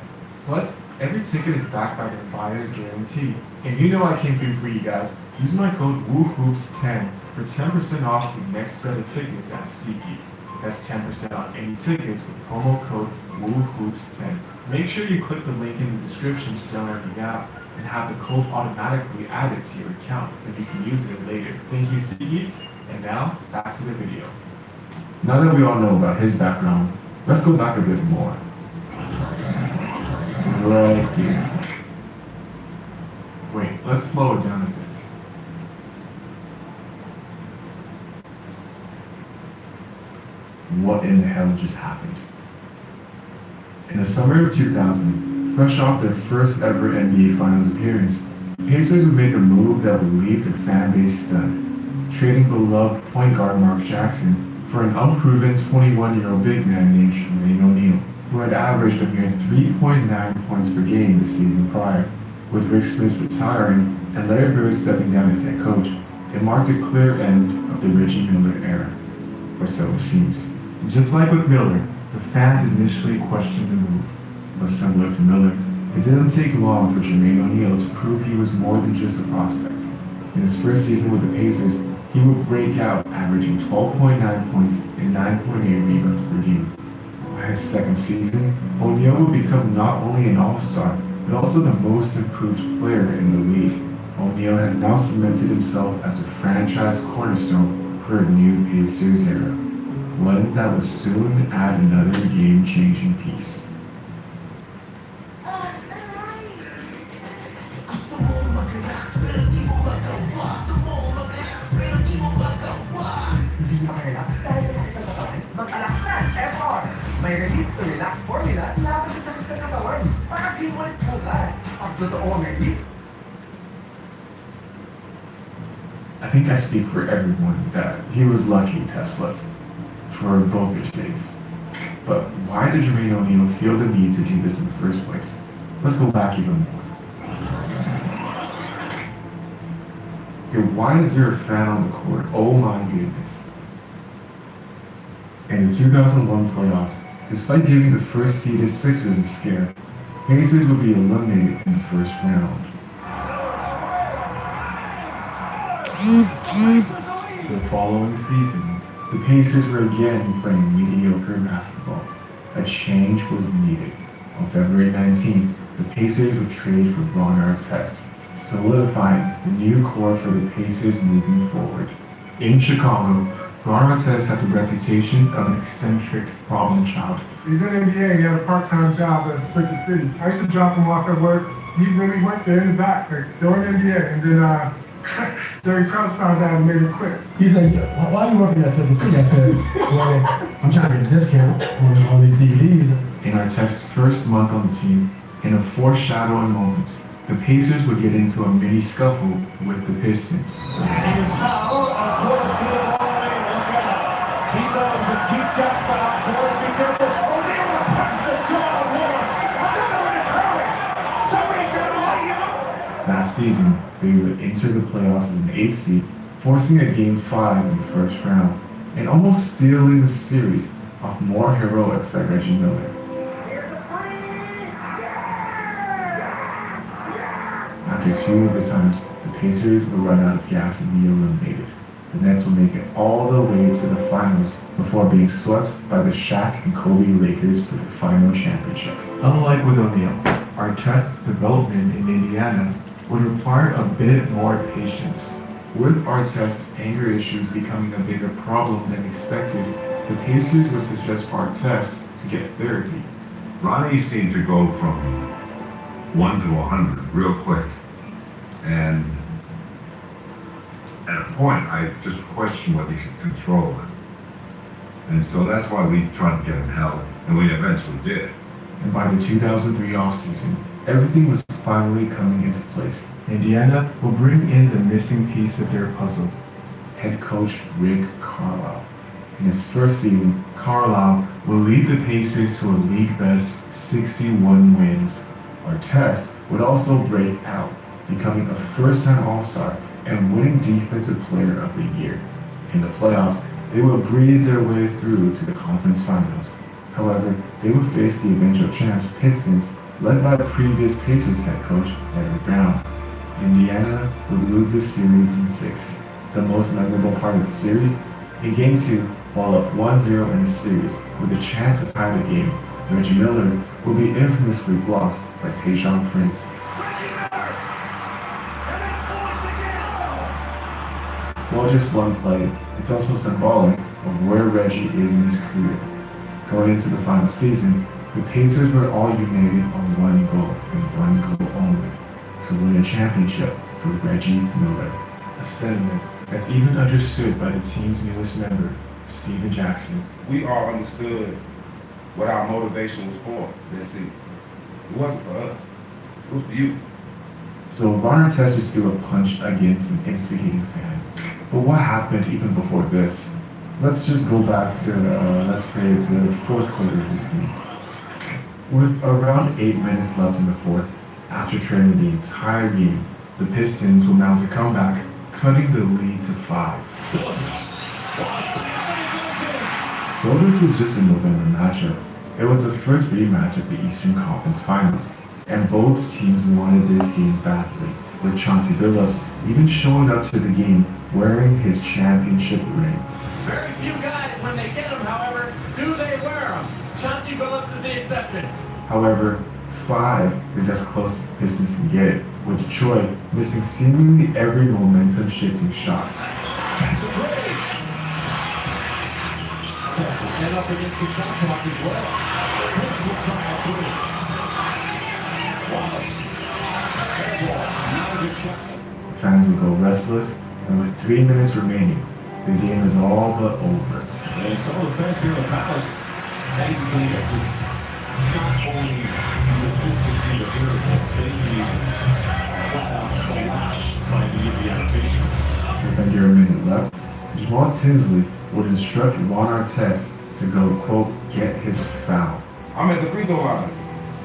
Speaker 8: Plus, every ticket is backed by their buyer's guarantee. And you know I came through for you guys. Use my code WooHoops10 for 10% off the next set of tickets at SeatGeek. That's 10% off any tickets with promo code WooHoops10. Make sure you click the link in the description to download the app and have the code automatically added to your account so you can use it later. Thank you, SeatGeek. And now, back to the video. Now that we all know about his background, let's go back a bit more. Right here. Wait, let's slow it down a bit. What in the hell just happened? In the summer of 2000, fresh off their first ever NBA Finals appearance, the Pacers would make a move that would leave their fan base stunned, trading beloved point guard Mark Jackson for an unproven 21-year-old big man named Jermaine O'Neal, who had averaged a mere 3.9 points per game the season prior. With Rick Smith retiring and Larry Bird stepping down as head coach, it marked a clear end of the Reggie Miller era, or so it seems. Just like with Miller, the fans initially questioned the move, but similar to Miller, it didn't take long for Jermaine O'Neal to prove he was more than just a prospect. In his first season with the Pacers, he would break out, averaging 12.9 points and 9.8 rebounds per game. By his second season, O'Neal would become not only an all-star, but also the most improved player in the league. O'Neal has now cemented himself as the franchise cornerstone for a new Pacers era, one that will soon add another game-changing piece.
Speaker 13: Hindi na relax dahil sa sakit ng katawan? Mag-Alaxan FR. May relief to relax formula laban sa sakit ng katawan. Pag-agree mo ulit bukas. Ang totoo ang relief.
Speaker 8: I think I speak for everyone that he was lucky to have slept for both their sakes. But why did Jermaine O'Neal feel the need to do this in the first place? Let's go back even more. Okay, why is there a fan on the court? Oh my goodness. In the 2001 playoffs, despite giving the first seeded Sixers a scare, Pacers would be eliminated in the first round. The following season, the Pacers were again playing mediocre basketball. A change was needed. On February 19th, the Pacers would trade for Ron Artest, solidifying the new core for the Pacers moving forward. In Chicago, Ron Artest had the reputation of an eccentric problem child.
Speaker 14: He's in the NBA, he had a part-time job at Circuit City. I used to drop him off at work. He really worked there in the back, like during the NBA. And then Jerry Krause found out and made him quit.
Speaker 9: He's like, why are you working at Circuit City? I said, well, I'm trying to get a discount on these DVDs.
Speaker 8: In Artest's first month on the team, in a foreshadowing moment, the Pacers would get into a mini scuffle with the Pistons.
Speaker 5: And he is now on course to the line. Look out. He knows a cheap shot foul. Course, be careful. O'Neal will press the jaw of Morris. Another one to Curry. Somebody's going to light him up.
Speaker 8: That season, they would enter the playoffs as an 8th seed, forcing a Game 5 in the first round, and almost stealing the series off more heroics by Reggie Miller. After 2 overtimes, the Pacers would run out of gas and be eliminated. The Nets would make it all the way to the finals before being swept by the Shaq and Kobe Lakers for the final championship. Unlike with O'Neal, Artest's development in Indiana would require a bit more patience. With Artest's anger issues becoming a bigger problem than expected, the Pacers would suggest for Artest to get therapy.
Speaker 15: Ronnie seemed to go from 1 to 100 real quick. And at a point, I just questioned whether he could control it. And so that's why we tried to get him help, and we eventually did.
Speaker 8: And by the 2003 offseason, everything was finally coming into place. Indiana will bring in the missing piece of their puzzle, head coach Rick Carlisle. In his first season, Carlisle will lead the Pacers to a league-best 61 wins. Artest would also break out, becoming a first-time All-Star and winning Defensive Player of the Year. In the playoffs, they would breeze their way through to the conference finals. However, they would face the eventual champs Pistons, led by the previous Pacers head coach Larry Brown. Indiana would lose the series in 6. The most memorable part of the series, in Game 2, while up 1-0 in the series with a chance to tie the game, Reggie Miller will be infamously blocked by Tayshaun Prince. While just one play, it's also symbolic of where Reggie is in his career. Going into the final season, the Pacers were all united on one goal and one goal only, to win a championship for Reggie Miller. A sentiment that's even understood by the team's newest member, Steven Jackson.
Speaker 16: We all understood what our motivation was for this season. It wasn't for us. It was for you.
Speaker 8: So Ron Artest just threw a punch against an instigating fan. But what happened even before this? Let's just go back to, let's say, the fourth quarter of this game. With around 8 minutes left in the fourth, after trailing the entire game, the Pistons will mount a comeback, cutting the lead to 5. Though this was just a November matchup, it was the first rematch of the Eastern Conference Finals, and both teams wanted this game badly, with Chauncey Billups even showing up to the game wearing his championship ring.
Speaker 6: Very few guys, when they get them, however, do they wear them. Chauncey Billups is the exception.
Speaker 8: However, 5 is as close as the Pistons can get it, with Detroit missing seemingly every momentum-shifting shot.
Speaker 5: That's a trade. Test will end up against the shot clock as well. Prince will try a three. Wallace. Fair ball. Not a good shot.
Speaker 8: Fans will go restless, and with 3 minutes remaining, the game is all but over.
Speaker 5: And some of the fans here in Dallas, they believe it's not only logistically the miracle, they need flat out collapse trying to get the allocation.
Speaker 8: With under a minute left, Jamal Tinsley would instruct Ron Artest to go, quote, get his foul.
Speaker 16: I'm at the free throw line.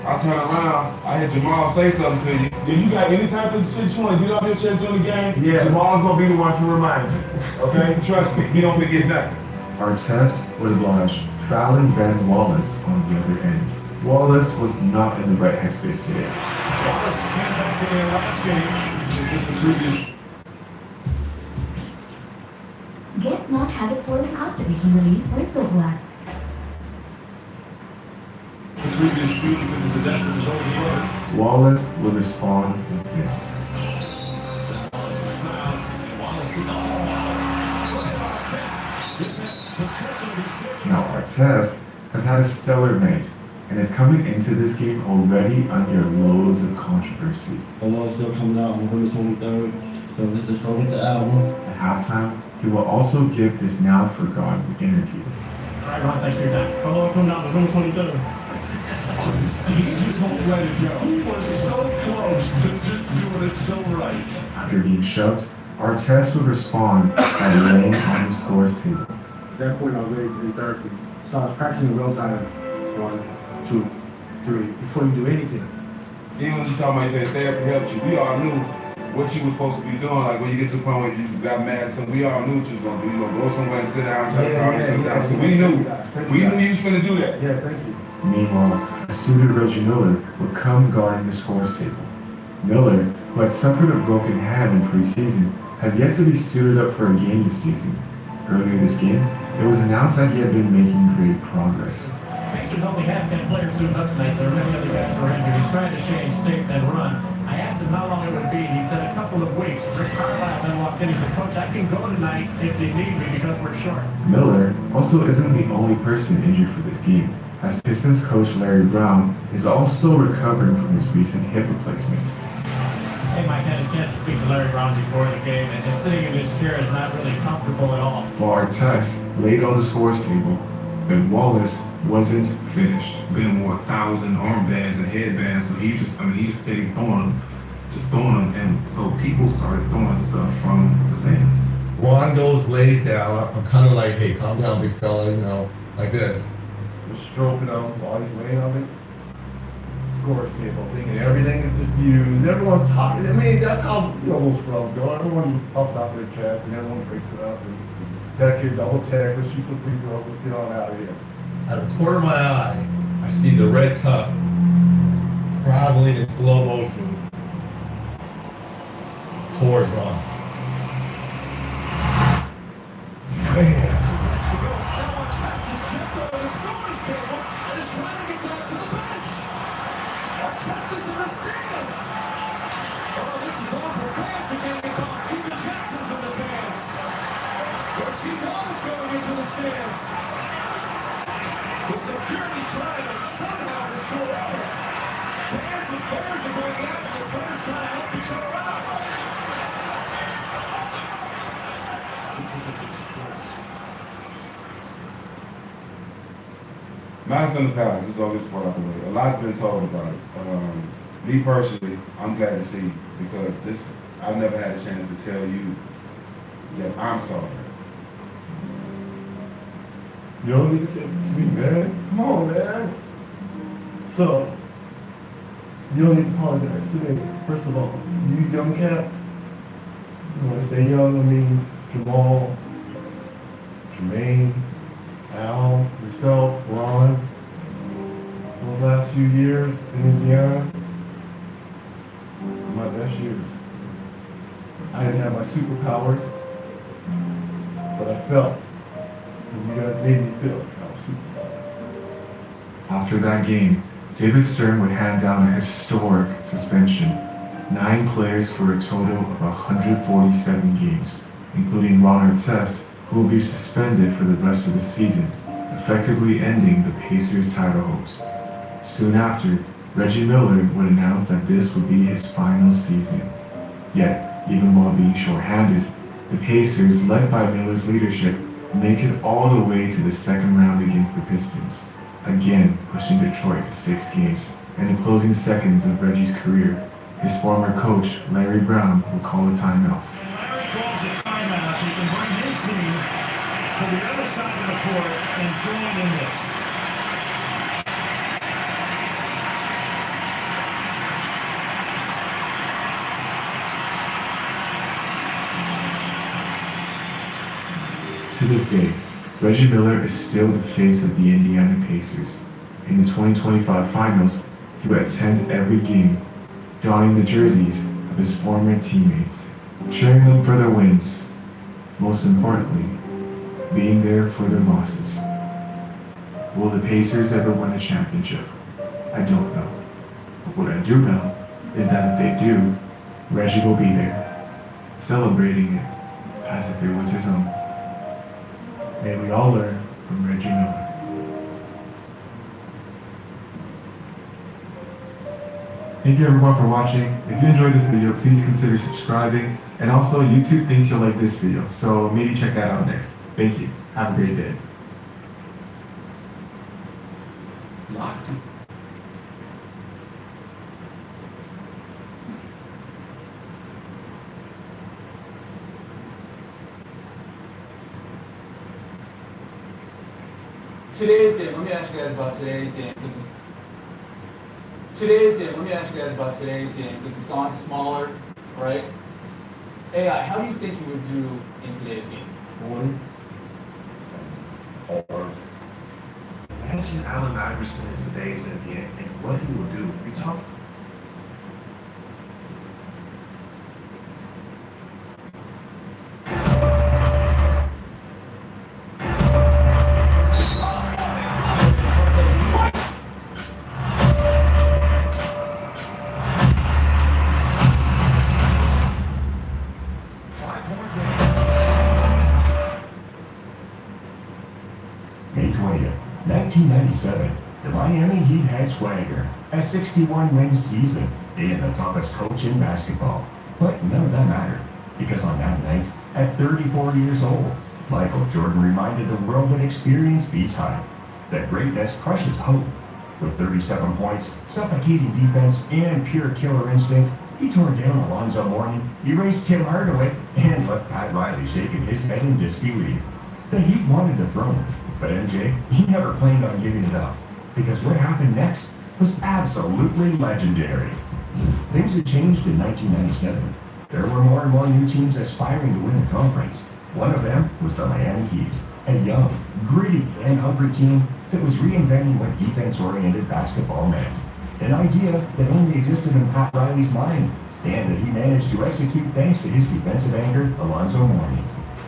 Speaker 16: I turn around, I hear Jamal say something to you.
Speaker 9: If you got any type of shit you want to get off your chest during the game,
Speaker 16: Yeah.
Speaker 9: Jamal's going to be the one to remind you. Okay?
Speaker 16: Trust me, he don't forget nothing.
Speaker 8: Artest would oblige fouling Ben Wallace on the other end. Wallace was not in the right headspace today.
Speaker 5: Wallace came back in their last game, just the previous.
Speaker 17: Get not habit for the constipation relief with Goblax.
Speaker 5: The previous few because of the death of his older brother.
Speaker 8: Wallace would respond with this.
Speaker 5: Wallace is fouled. Wallace with This has potential to be serious.
Speaker 8: Now Artest has had a stellar night and is coming into this game already under loads of controversy.
Speaker 18: Although it's still coming out on November 23rd, so this is going with the album.
Speaker 8: At halftime, he will also give this now forgotten interview.
Speaker 18: Alright, Ron, thanks for your time. Although it's coming out November 23rd.
Speaker 5: He just won't let it go. He was so close to just doing it so right.
Speaker 8: After being shoved, Artest would respond by laying on the scores table.
Speaker 14: At that point, I was really in therapy. So I was practicing real time. 1, 2, 3, before you do anything.
Speaker 16: Even when you talking about that therapy helped you, we all knew what you were supposed to be doing. Like when you get to the point where you got mad, so we all knew what you was gonna do. You gonna go somewhere and sit down and try to calm yourself down. So we knew you was gonna do that.
Speaker 14: Yeah, thank you.
Speaker 8: Meanwhile, a suited Reggie Miller would come guarding the scores table. Miller, who had suffered a broken hand in preseason, has yet to be suited up for a game this season. Earlier this game, it was announced that he had been making great progress.
Speaker 6: Pacers only have 10 players suited up tonight. There are many other guys who are injured. He's trying to change state and run. I asked him how long it would be. He said a couple of weeks. Rick Carlisle then walked in. He said, Coach, I can go tonight if they need me because we're short.
Speaker 8: Miller also isn't the only person injured for this game, as Pistons coach Larry Brown is also recovering from his recent hip replacement.
Speaker 6: Hey, Mike, I had a chance to speak to Larry Brown before the game, and sitting in his chair is not really comfortable at all.
Speaker 8: While Artest laid on the scores table, Ben Wallace wasn't finished.
Speaker 15: Ben wore 1,000 armbands and headbands, so he just stayed throwing them, and so people started throwing stuff from the stands.
Speaker 11: Ron goes, lays down. I'm kind of like, hey, calm down, big fella, you know, like this.
Speaker 9: Just stroking him while he's laying on the scores table, thinking everything is diffused, everyone's talking. I mean, that's how, those scrubs go. Everyone puffs out their chest and everyone breaks it up and tech here, double tech, let's shoot some free throws, let's get on out of here.
Speaker 11: Out of the corner of my eye, I see the red cup traveling in slow motion towards Ron.
Speaker 9: Man.
Speaker 5: With security trying to somehow restore order. Fans and players are going out, and the players trying to help each other out.
Speaker 16: Mountains in the past, this is all this part out the way. A lot's been told about it. Me personally, I'm glad to see because I've never had a chance to tell you that I'm sorry.
Speaker 9: You don't need to say it to me, man. Come on, man. So, you don't need to apologize to me. First of all, you young cats, when I say young, I mean Jamal, Jermaine, Al, yourself, Ron. Those last few years in Indiana, my best years. I didn't have my superpowers, but I felt. You guys made me feel like I was super.
Speaker 8: After that game, David Stern would hand down a historic suspension, 9 players for a total of 147 games, including Ron Artest, who will be suspended for the rest of the season, effectively ending the Pacers' title hopes. Soon after, Reggie Miller would announce that this would be his final season. Yet, even while being shorthanded, the Pacers, led by Miller's leadership, make it all the way to the second round against the Pistons, again pushing Detroit to 6 games. In the closing seconds of Reggie's career, his former coach, Larry Brown, will call a timeout.
Speaker 5: Larry calls a timeout so he can bring his team to the other side of the court and join in this.
Speaker 8: To this day, Reggie Miller is still the face of the Indiana Pacers. In the 2025 finals, he would attend every game, donning the jerseys of his former teammates, cheering them for their wins, most importantly, being there for their losses. Will the Pacers ever win a championship? I don't know. But what I do know is that if they do, Reggie will be there, celebrating it as if it was his own. May we all learn from Reggie Miller. Thank you everyone for watching. If you enjoyed this video, please consider subscribing. And also, YouTube thinks you'll like this video, so maybe check that out next. Thank you. Have a great day.
Speaker 1: Locked. Today's game, let me ask you guys about today's game. Because it's gone smaller, right? AI, how do you think you would do in today's game?
Speaker 15: 40. Or imagine Allen Iverson in today's NBA and what he will do. We talk.
Speaker 10: May 20th, 1997, the Miami Heat had swagger, a 61-win season. They had the toughest coach in basketball. But none of that mattered, because on that night, at 34 years old, Michael Jordan reminded the world that experience beats hype, that greatness crushes hope. With 37 points, suffocating defense, and pure killer instinct, he tore down Alonzo Mourning, erased Tim Hardaway, and left Pat Riley shaking his head in disbelief. The Heat wanted the throne, but MJ, he never planned on giving it up, because what happened next was absolutely legendary. Things had changed in 1997. There were more and more new teams aspiring to win the conference. One of them was the Miami Heat, a young, gritty, and hungry team that was reinventing what defense-oriented basketball meant. An idea that only existed in Pat Riley's mind, and that he managed to execute thanks to his defensive anchor, Alonzo Mourning.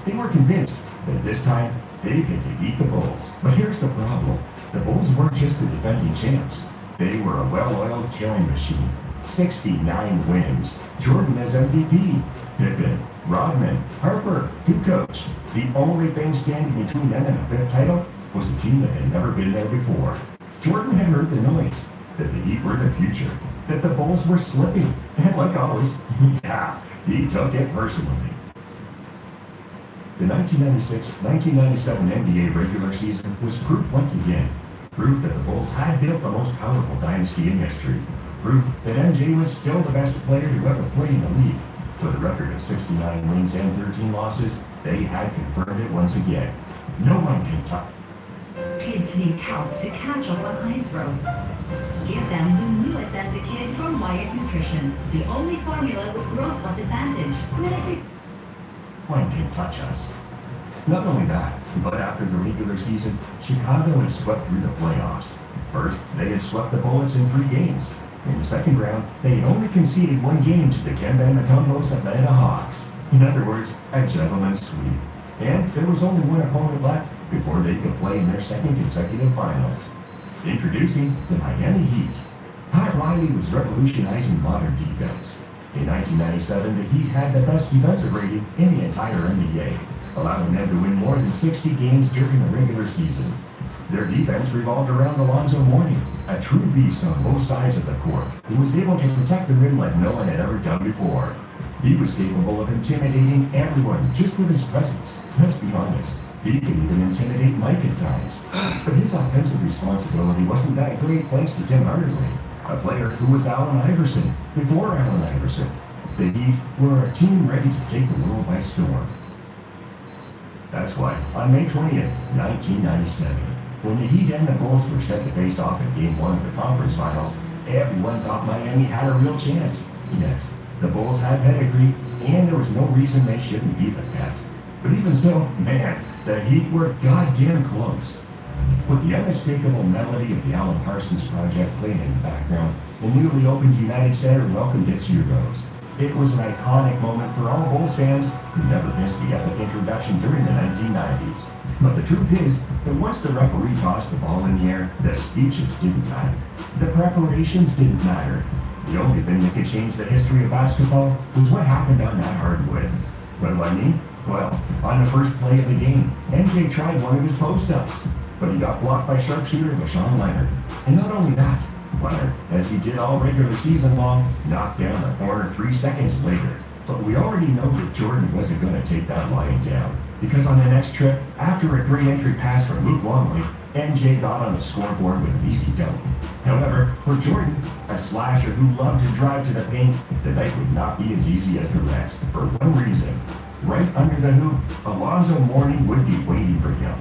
Speaker 10: They were convinced that this time they could defeat the Bulls. But here's the problem. The Bulls weren't just the defending champs. They were a well-oiled killing machine. 69 wins. Jordan as MVP. Pippen, Rodman, Harper, Kukoc. The only thing standing between them and a 5th title was a team that had never been there before. Jordan had heard the noise, that the Heat were the future, that the Bulls were slipping, and like always, yeah, he took it personally. The 1996-1997 NBA regular season was proof once again. Proof that the Bulls had built the most powerful dynasty in history. Proof that MJ was still the best player to ever play in the league. With a record of 69 wins and 13 losses, they had confirmed it once again. No one can touch.
Speaker 17: Kids need help to catch up on eye throw. Give them the newest and the Kid from Wyatt Nutrition, the only formula with growth plus advantage.
Speaker 10: One can touch us. Not only that, but after the regular season, Chicago had swept through the playoffs. First, they had swept the Bullets in 3 games. In the second round, they had only conceded 1 game to the Kemba Mutombo's Atlanta Hawks. In other words, a gentleman's sweep. And there was only 1 opponent left before they could play in their 2nd consecutive finals.
Speaker 19: Introducing the Miami Heat. Pat Riley was revolutionizing modern defense. In 1997, the Heat had the best defensive rating in the entire NBA, allowing them to win more than 60 games during the regular season. Their defense revolved around Alonzo Mourning, a true beast on both sides of the court, who was able to protect the rim like no one had ever done before. He was capable of intimidating everyone just with his presence. Let's be honest, he could even intimidate Mike at times. But his offensive responsibility wasn't that great thanks to Tim Hardaway, a player who was Allen Iverson before Allen Iverson. The Heat were a team ready to take the world by storm. That's why, on May 20th, 1997, when the Heat and the Bulls were set to face off in Game 1 of the conference finals, everyone thought Miami had a real chance. Yes, the Bulls had pedigree, and there was no reason they shouldn't beat the Cavs. But even so, man, the Heat were goddamn close. With the unmistakable melody of the Alan Parsons Project playing in the background, the newly opened United Center welcomed its heroes. It was an iconic moment for all Bulls fans who never missed the epic introduction during the 1990s. But the truth is that once the referee tossed the ball in the air, the speeches didn't matter. The preparations didn't matter. The only thing that could change the history of basketball was what happened on that hardwood. What do I mean? Well, on the first play of the game, MJ tried one of his post-ups, but he got blocked by sharpshooter LaShawn Leonard. And not only that, Leonard, as he did all regular season long, knocked down the corner 3 seconds later. But we already know that Jordan wasn't going to take that lying down, because on the next trip, after a great entry pass from Luke Longley, MJ got on the scoreboard with an easy dunk. However, for Jordan, a slasher who loved to drive to the paint, the night would not be as easy as the rest, for one reason. Right under the hoop, Alonzo Mourning would be waiting for him.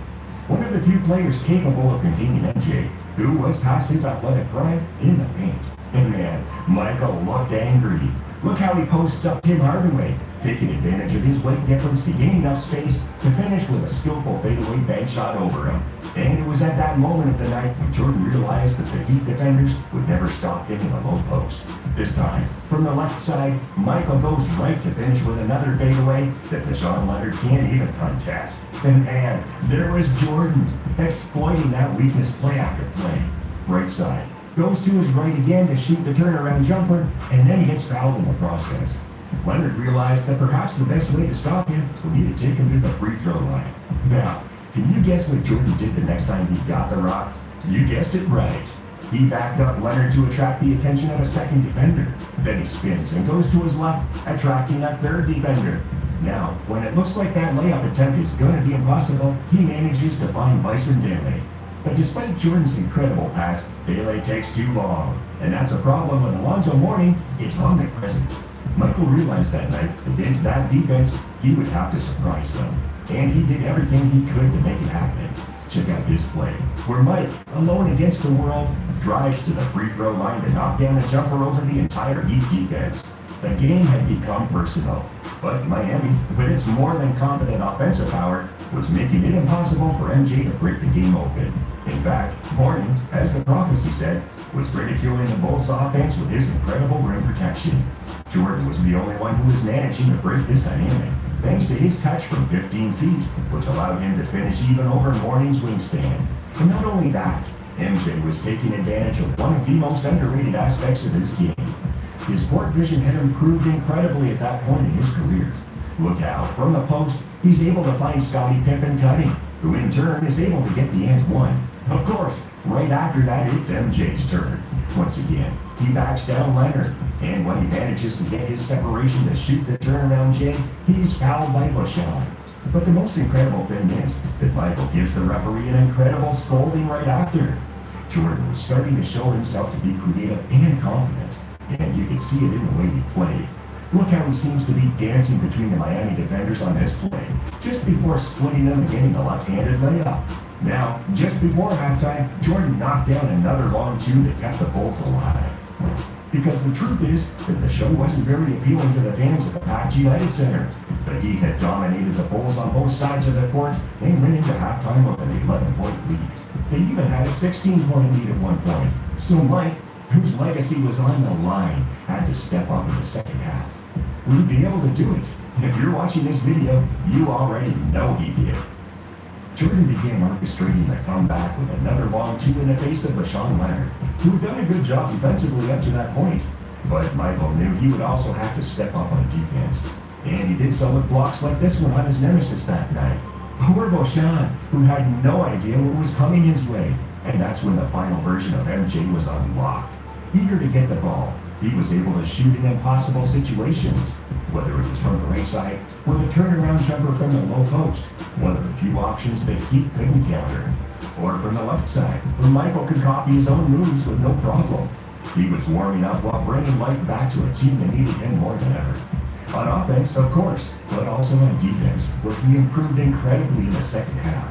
Speaker 19: One of the few players capable of containing MJ, who was past his athletic prime in the paint. And man, Michael looked angry. Look how he posts up Tim Hardaway, taking advantage of his weight difference to gain enough space to finish with a skillful fadeaway bank shot over him. And it was at that moment of the night when Jordan realized that the Heat defenders would never stop hitting the low post. This time, from the left side, Michael goes right to finish with another fadeaway that LaShawn Leonard can't even contest. And man, there was Jordan, exploiting that weakness play after play. Right side, goes to his right again to shoot the turnaround jumper, and then he gets fouled in the process. Leonard realized that perhaps the best way to stop him would be to take him to the free throw line. Now, can you guess what Jordan did the next time he got the rock? You guessed it right. He backed up Leonard to attract the attention of a second defender. Then he spins and goes to his left, attracting a third defender. Now, when it looks like that layup attempt is going to be impossible, he manages to find Bison Dele. But despite Jordan's incredible pass, Dele takes too long. And that's a problem when Alonzo Mourning is omnipresent. Michael realized that night, against that defense, he would have to surprise them. And he did everything he could to make it happen. Check out this play, where Mike, alone against the world, drives to the free throw line to knock down a jumper over the entire Heat defense. The game had become personal, but Miami, with its more than competent offensive power, was making it impossible for MJ to break the game open. In fact, Mourning, as the prophecy said, was ridiculing the Bulls' offense with his incredible rim protection. Jordan was the only one who was managing to break this dynamic, thanks to his touch from 15 feet, which allowed him to finish even over Mourning's wingspan. And not only that, MJ was taking advantage of one of the most underrated aspects of his game. His court vision had improved incredibly at that point in his career. Look how, from the post, he's able to find Scottie Pippen cutting, who in turn is able to get the and one. Of course, right after that, it's MJ's turn. Once again, he backs down Leonard, and when he manages to get his separation to shoot the turnaround J, he's fouled by LaShawn. But the most incredible thing is that Michael gives the referee an incredible scolding right after. Jordan was starting to show himself to be creative and confident, and you could see it in the way he played. Look how he seems to be dancing between the Miami defenders on this play, just before splitting them and getting the left-handed layup. Now, just before halftime, Jordan knocked down another long two that kept the Bulls alive. Because the truth is that the show wasn't very appealing to the fans at the packed United Center. The Heat had dominated the Bulls on both sides of the court and went into halftime with an 11-point lead. They even had a 16-point lead at one point. So Mike, whose legacy was on the line, had to step up in the second half. Would he be able to do it? If you're watching this video, you already know he did. Jordan began orchestrating the comeback with another long two in the face of Rashawn Leonard, who'd done a good job defensively up to that point. But Michael knew he would also have to step up on defense. And he did so with blocks like this one on his nemesis that night. Poor Rashawn, who had no idea what was coming his way. And that's when the final version of MJ was unlocked. Eager to get the ball, he was able to shoot in impossible situations, whether it was from the right side or the turnaround jumper from the low post, one of the few options that he couldn't counter, or from the left side, where Michael could copy his own moves with no problem. He was warming up while bringing life back to a team that needed him more than ever. On offense, of course, but also on defense, where he improved incredibly in the second half.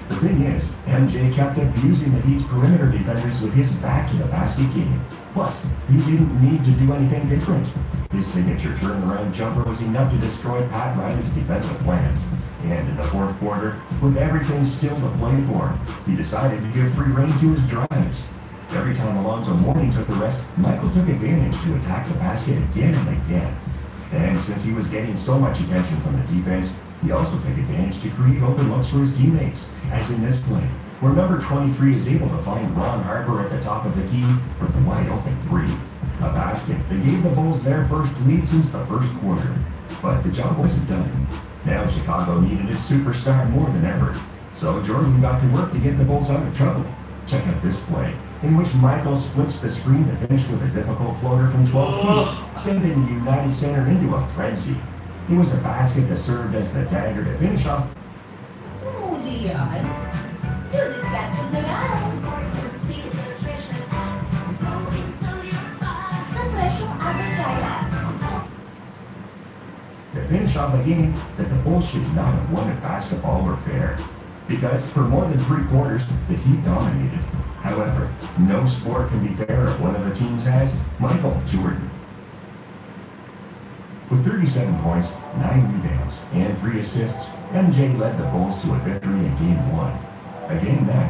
Speaker 19: The thing is, MJ kept abusing the Heat's perimeter defenders with his back to the basket game. Plus, he didn't need to do anything different. His signature turnaround jumper was enough to destroy Pat Riley's defensive plans. And in the fourth quarter, with everything still to play for, he decided to give free rein to his drives. Every time Alonzo Mourning took the rest, Michael took advantage to attack the basket again and again. And since he was getting so much attention from the defense, he also took advantage to create open looks for his teammates, as in this play, where number 23 is able to find Ron Harper at the top of the key for the wide open three. A basket that gave the Bulls their first lead since the first quarter. But the job wasn't done. Now Chicago needed its superstar more than ever. So Jordan got to work to get the Bulls out of trouble. Check out this play, in which Michael splits the screen to finish with a difficult floater from 12 feet, sending the United Center into a frenzy. It was a basket that served as the dagger to finish off.
Speaker 17: Huli yan. Diniskat ko na lang. Sa presyong agad kaya.
Speaker 19: To finish off a game that the Bulls should not have won if basketball were fair. Because for more than 3 quarters, the Heat dominated. However, no sport can be fair if one of the teams has Michael Jordan. With 37 points, 9 rebounds, and 3 assists, MJ led the Bulls to a victory in Game 1. A game that,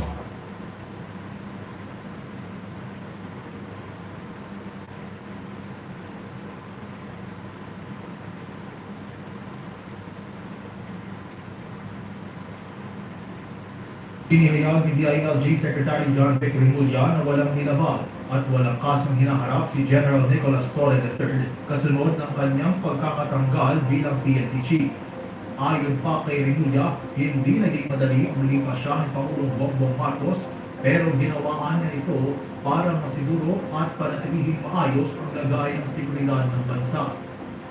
Speaker 20: Inihayag ni DILG Secretary John Vic Rimulya na walang hinabag at walang kasong hinaharap si General Nicolas Torre III kasunod ng kanyang pagkakatanggal bilang PNP Chief. Ayon pa kay Rimulya, hindi naging madali ang lipas siya ni Pangulong Bongbong Marcos, pero ginawaan niya ito para masiguro at panatilihing maayos ang lagay ng seguridad ng bansa.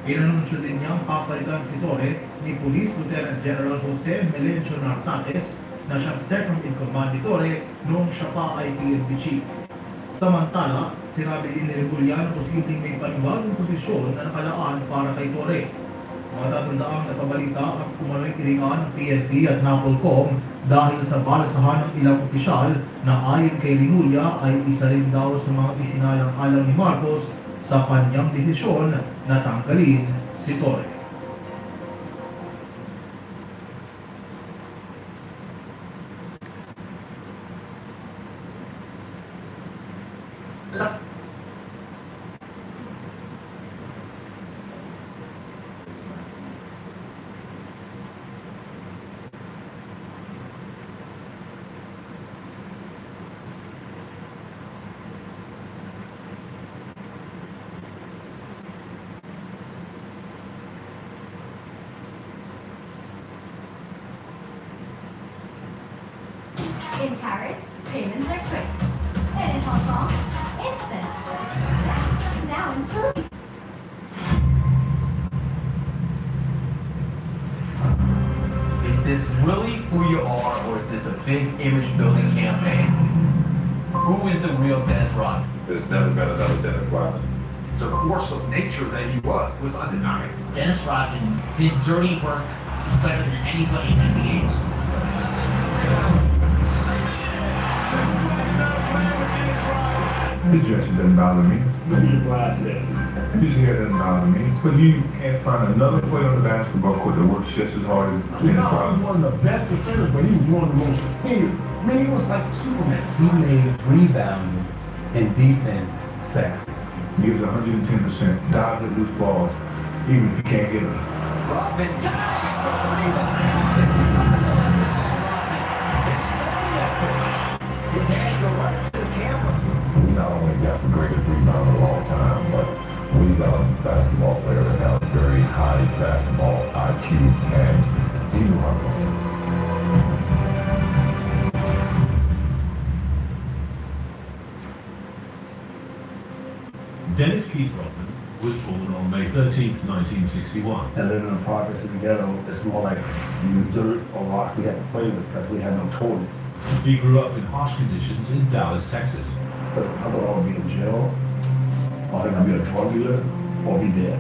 Speaker 20: Inanunsyo din niyang papalitan si Torre ni Police Lieutenant General Jose Melencio Nartates na siyang second in command ni Torre noong siya pa ay PNP Chief. Samantala, sinabi din ni Rimulya na posibleng may panibagong posisyon na nakalaan para kay Torre. Matatandaang napabalita ang kumano'y tiringan ng PNP at NAPOLCOM dahil sa balasahan ng ilang opisyal na ayon kay Rimulya ay isa rin daw sa mga isinalang-alang ni Marcos sa kanyang desisyon na tanggalin si Torre.
Speaker 17: In Paris, payments are quick. And in Hong Kong, instant. That's now in Philippines.
Speaker 6: Is this really who you are, or is this a big image-building campaign? Who is the real Dennis Rodman?
Speaker 11: There's never been another Dennis Rodman. The force of nature that he was undeniable.
Speaker 21: Dennis Rodman did dirty work better than anybody in NBA's.
Speaker 8: The gesture doesn't bother me. His hair doesn't bother me. But you can't find another player on the basketball court that works just as hard as Dennis Rodman.
Speaker 22: He was one of the best defenders, but he was one of the most feared. I mean, he was like Superman.
Speaker 23: He made rebounding and defense sexy.
Speaker 8: He was 110%, dives at loose balls, even if you can't get them.
Speaker 6: Rodman
Speaker 19: athletic basketball IQ, and he knew how to win.
Speaker 3: Dennis Keith Rodman was born on May 13, 1961.
Speaker 4: And living in the projects in the ghetto, it's more like you dirt or rock we had to play with because we had no toys.
Speaker 3: He grew up in harsh conditions in Dallas, Texas.
Speaker 4: But I thought I would be in jail, or I think I'd be a drug dealer, or be dead.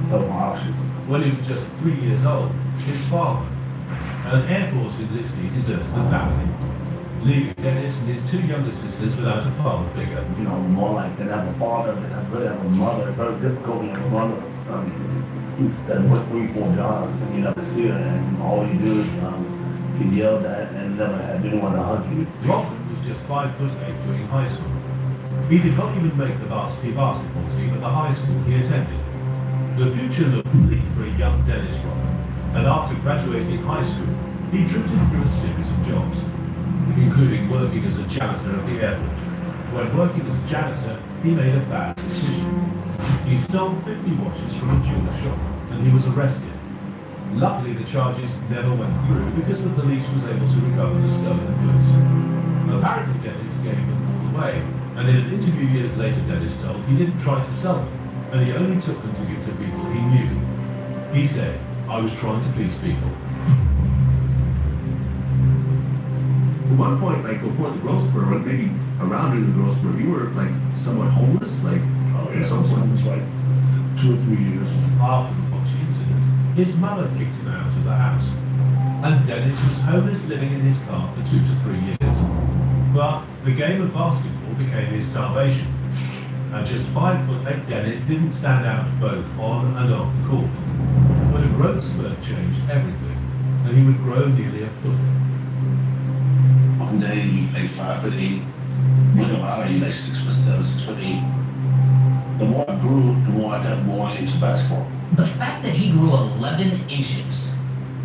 Speaker 4: Those were my options.
Speaker 3: When he was just 3 years old, his father, an Air Force enlistee, deserted the family, leaving Dennis and his 2 younger sisters without a father figure.
Speaker 4: You know, more like than have a father, than have really have a mother. It's very difficult when you have a mother that worked 3-4 jobs and you never see her, and all you do is get yelled at and never had anyone to hug you.
Speaker 3: Rodman was just 5'8" during high school. He did not even make the varsity basketball team at the high school he attended. The future looked bleak for a young Dennis Rodman, and after graduating high school, he drifted through a series of jobs, including working as a janitor at the airport. When working as a janitor, he made a bad decision. He stole 50 watches from a jeweler shop, and he was arrested. Luckily, the charges never went through because the police was able to recover the stolen goods. Apparently, Dennis gave them all away, and in an interview years later, Dennis told he didn't try to sell them, and he only took them to give to people he knew. He said, "I was trying to please people."
Speaker 7: At one point, like before the growth spurt, or maybe around the growth spurt, you were like somewhat homeless, like
Speaker 4: Homeless like 2 or 3 years.
Speaker 3: After the watch incident, his mother kicked him out of the house, and Dennis was homeless, living in his car for 2 to 3 years. But the game of basketball became his salvation. At just 5'8", Dennis didn't stand out both on and off the court. But a growth spurt changed everything, and he would grow nearly a foot.
Speaker 7: One day you like 5'8", one hour you like 6'7", 6'8". The more I grew, the more I got more into basketball.
Speaker 21: The fact that he grew 11 inches,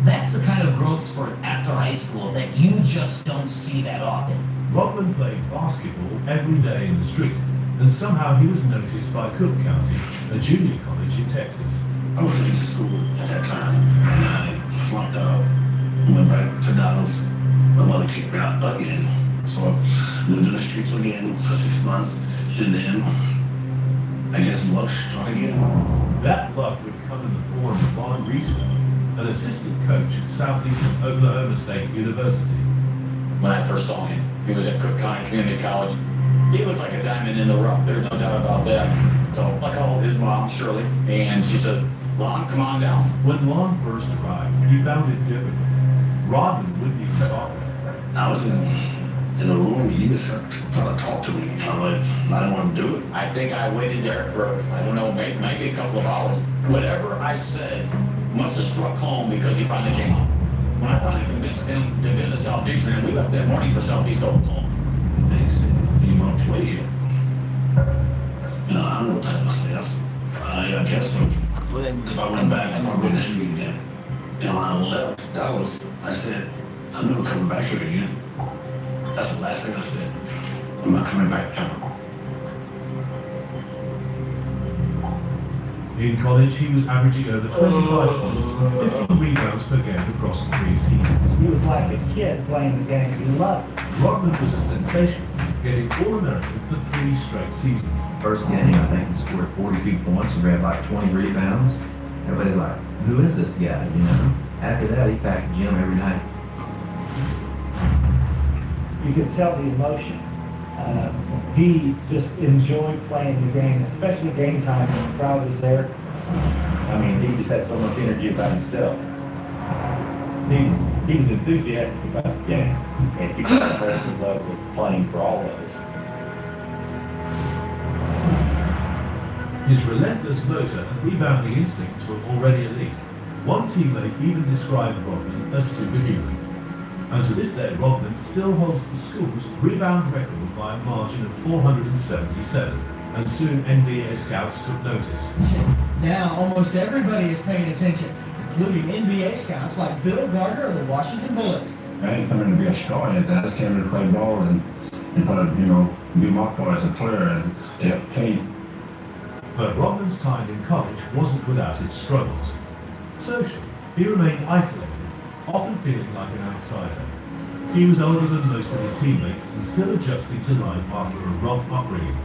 Speaker 21: that's the kind of growth spurt after high school that you just don't see that often.
Speaker 3: Rodman played basketball every day in the street, and somehow he was noticed by Cook County, a junior college in Texas.
Speaker 7: I was into school at that time, and I flunked out, went back to Dallas. My mother kicked me out again, so I lived in the streets again for 6 months, and then I guess luck struck again.
Speaker 3: That luck would come in the form of Ron Reisman, an assistant coach at Southeastern Oklahoma State University.
Speaker 24: When I first saw him, he was at Cook County Community College. He looked like a diamond in the rough, there's no doubt about that. So I called his mom, Shirley, and she said, "Lon, come on down."
Speaker 3: When Lon first arrived, he found it difficult. Rodman wouldn't even talk.
Speaker 7: I was in a room, he was trying to talk to me. I'm like, I didn't want to do it.
Speaker 24: I think I waited there for, I don't know, maybe a couple of hours. Whatever I said must have struck home because he finally came out. When I finally convinced him to visit Southeastern, and we left that morning for Southeast Oklahoma.
Speaker 7: They said, "Do you want to play here?" You know, I don't know what type of sense. I guess so. If I went back, I'd probably go to the street again. And when I left Dallas, I said, "I'm never coming back here again." That's the last thing I said. I'm not coming back ever.
Speaker 3: In college, he was averaging over 25 points and 15 rebounds per game across 3 seasons.
Speaker 25: He was like a kid playing the game. He loved it.
Speaker 3: Rodman was a sensation, getting All-American for 3 straight seasons.
Speaker 26: First game, I think he scored 42 points and grabbed like 20 rebounds. Everybody's like, who is this guy, you know? After that, he packed the gym every night.
Speaker 25: You could tell the emotion. He just enjoyed playing the game, especially game time when the crowd was there.
Speaker 27: I mean, he just had so much energy about himself. He was enthusiastic about the game, and he fell in love with playing for all of us.
Speaker 3: His relentless motor and rebounding instincts were already elite. One teammate even described Rodman as superhuman. And to this day, Rodman still holds the school's rebound record by a margin of 477, and soon NBA scouts took notice.
Speaker 28: Now, almost everybody is paying attention, including NBA scouts like Bill Gardner of the Washington Bullets.
Speaker 4: I ain't coming to be a star yet. I just came here to play ball and do my part as a player and help the team.
Speaker 3: But Rodman's time in college wasn't without its struggles. Social, he remained isolated, often feeling like an outsider. He was older than most of his teammates and still adjusting to life after a rough upbringing.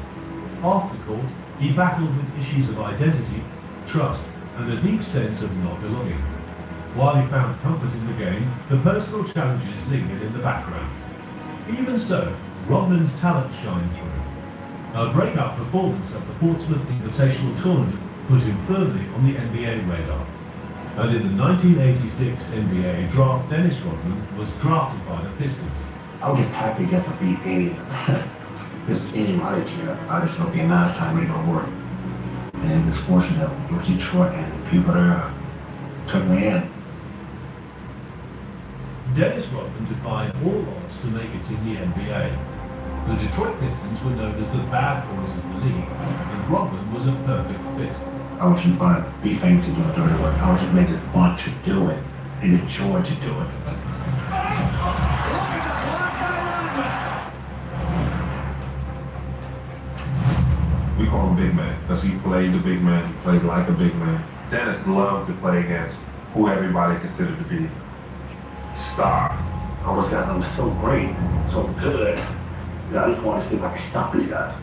Speaker 3: Off the court, he battled with issues of identity, trust, and a deep sense of not belonging. While he found comfort in the game, the personal challenges lingered in the background. Even so, Rodman's talent shined through. A breakout performance at the Portsmouth Invitational Tournament put him firmly on the NBA radar. And in the 1986 NBA draft, Dennis Rodman was drafted by the Pistons.
Speaker 8: I was just happy just to beat any anybody here. I just thought it'd be a nice time to go work. And just fortunate with Detroit and the people there took me in.
Speaker 3: Dennis Rodman defied all odds to make it in the NBA. The Detroit Pistons were known as the bad boys of the league, and Rodman was a perfect fit.
Speaker 8: I wasn't trying to be famous to do a dirty work. I was just making it fun to do it and enjoy to do it.
Speaker 15: We call him Big Man because he played the big man. He played like a big man. Dennis loved to play against who everybody considered to be star.
Speaker 4: All those guys are so great, so good. I just want to see if I can stop these guys.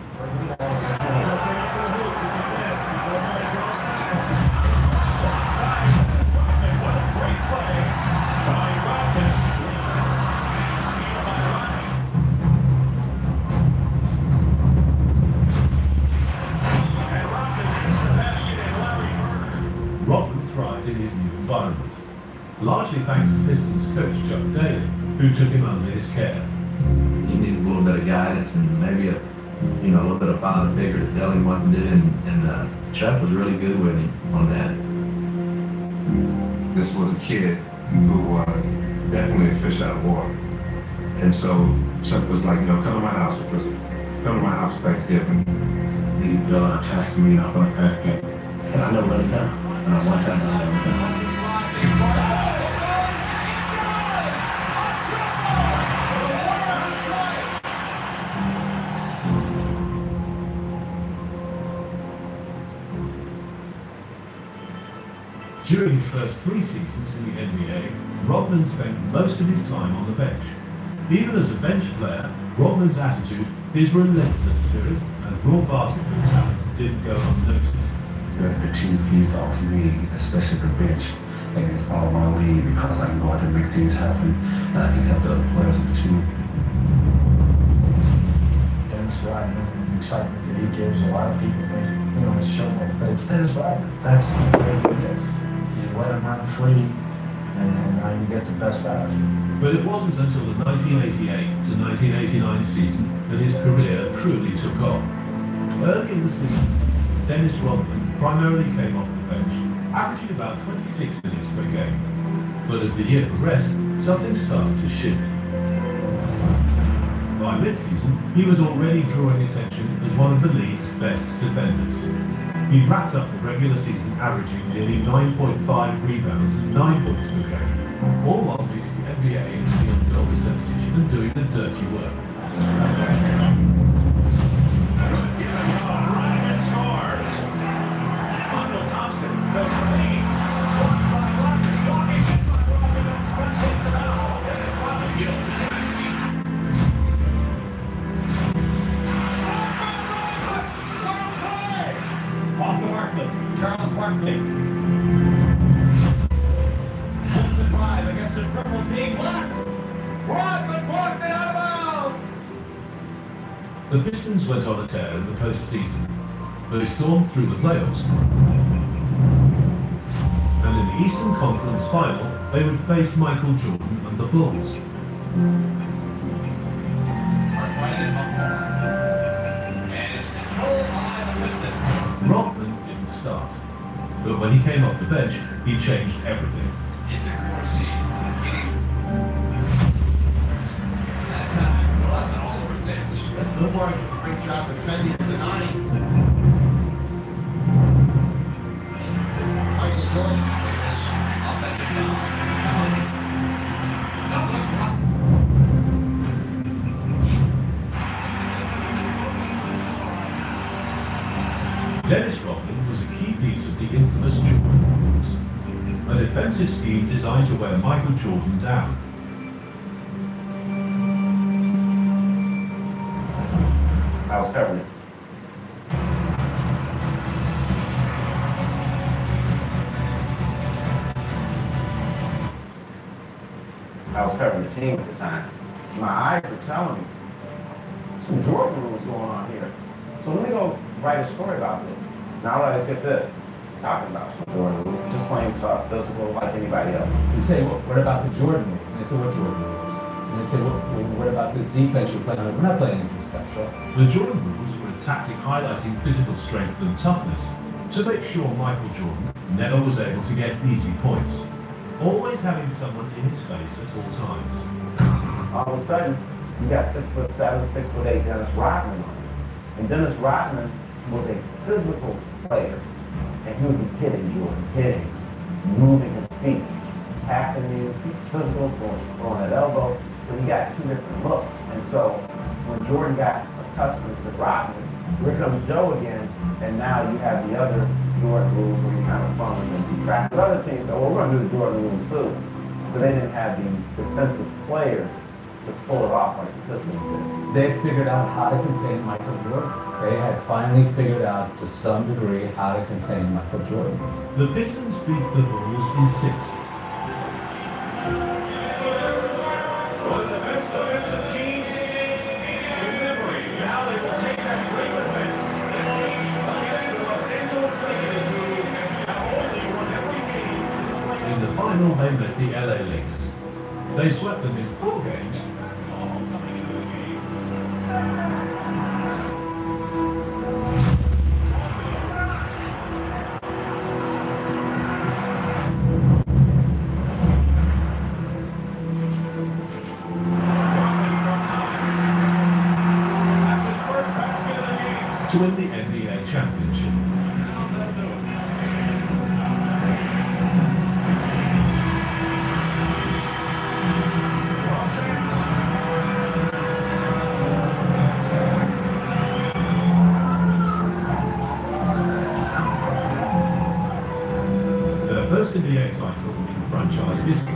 Speaker 3: Rodman thrived in his new environment, largely thanks to Pistons coach Chuck Daly, who took him under his care.
Speaker 26: He needed a little bit of guidance and maybe a little bit of father figure to tell him what to do, and Chuck was really good with him on that.
Speaker 15: This was a kid who was definitely a fish out of water. And so Chuck was like, come to my house for Christmas. Come to my house for Thanksgiving.
Speaker 8: He attached me up on a basket. And I never let him down. And one time I let him down.
Speaker 3: During his first 3 seasons in the NBA, Rodman spent most of his time on the bench. Even as a bench player, Rodman's attitude, his relentless spirit, and raw basketball talent didn't go unnoticed.
Speaker 8: The team feeds off me, especially the bench. They can follow my lead because I know I can make things happen, and I can help the other players on the team.
Speaker 22: Dennis Rodman, the excitement that he gives, a lot of people think, it's showboat, but it's Dennis Rodman. That's the way he is. You let him run free, and now you get the best out of him.
Speaker 3: But it wasn't until the 1988 to 1989 season that his career truly took off. Early in the season, Dennis Rodman primarily came off the bench, averaging about 26 minutes per game. But as the year progressed, something started to shift. By mid-season, he was already drawing attention as one of the league's best defenders. He wrapped up the regular season averaging nearly 9.5 rebounds and 9 points per game, all while leading the NBA in field goal percentage and doing the dirty work.
Speaker 6: Charles Barkley. Open 5 against a triple team left. Rodman blocked it out of bounds.
Speaker 3: The Pistons went on a tear in the postseason. They stormed through the playoffs. And in the Eastern Conference Final, they would face Michael Jordan and the Bulls.
Speaker 6: And it's controlled by the Pistons.
Speaker 3: Rodman didn't start, but when he came off the bench, he changed everything.
Speaker 6: In the Corsi, that time, Rodman all over the bench.
Speaker 22: Good work. Great job defending the 9. Michael Jordan.
Speaker 6: Offensive foul.
Speaker 3: Dennis Rodman was a key piece of the infamous Jordan Bulls. And if defensive scheme designed to wear Michael Jordan down.
Speaker 2: I was covering it. I was covering the team at the time. My eyes were telling me some Jordan rules going on here. So let me go write a story about this. Now let's get this. Talking about some Jordan rules, just plain tough, physical like anybody else.
Speaker 5: You say, well, what about the Jordan rules? And they say, what Jordan rules? And they say, well, what about this defense you're playing on? We're not playing anything special.
Speaker 3: The Jordan rules were a tactic highlighting physical strength and toughness to make sure Michael Jordan never was able to get easy points, always having someone in his face at all times.
Speaker 4: All of a sudden, you got 6'7", 6'8" Dennis Rodman on you. And Dennis Rodman was a physical player. And he would be hitting Jordan, moving his feet, tapping you, physical, throwing that elbow. So you got two different looks. And so when Jordan got accustomed to Rodman, here comes Joe again, and now you have the other Jordan rules where you kind of following and track. The other teams said, well, we're going to do the Jordan rules too. But they didn't have the defensive players to pull it off like the Pistons did.
Speaker 5: They figured out how to contain Michael Jordan. They had finally figured out to some degree how to contain Michael Jordan.
Speaker 3: The Pistons beat the Bulls in 6.
Speaker 6: One of the best defensive teams in memory. Now they will take that great defense against the Los Angeles Lakers, who have only won every game.
Speaker 3: In the final, they met the LA Lakers. They swept them in 4 games. To win the NBA championship. Their first NBA title in franchise history,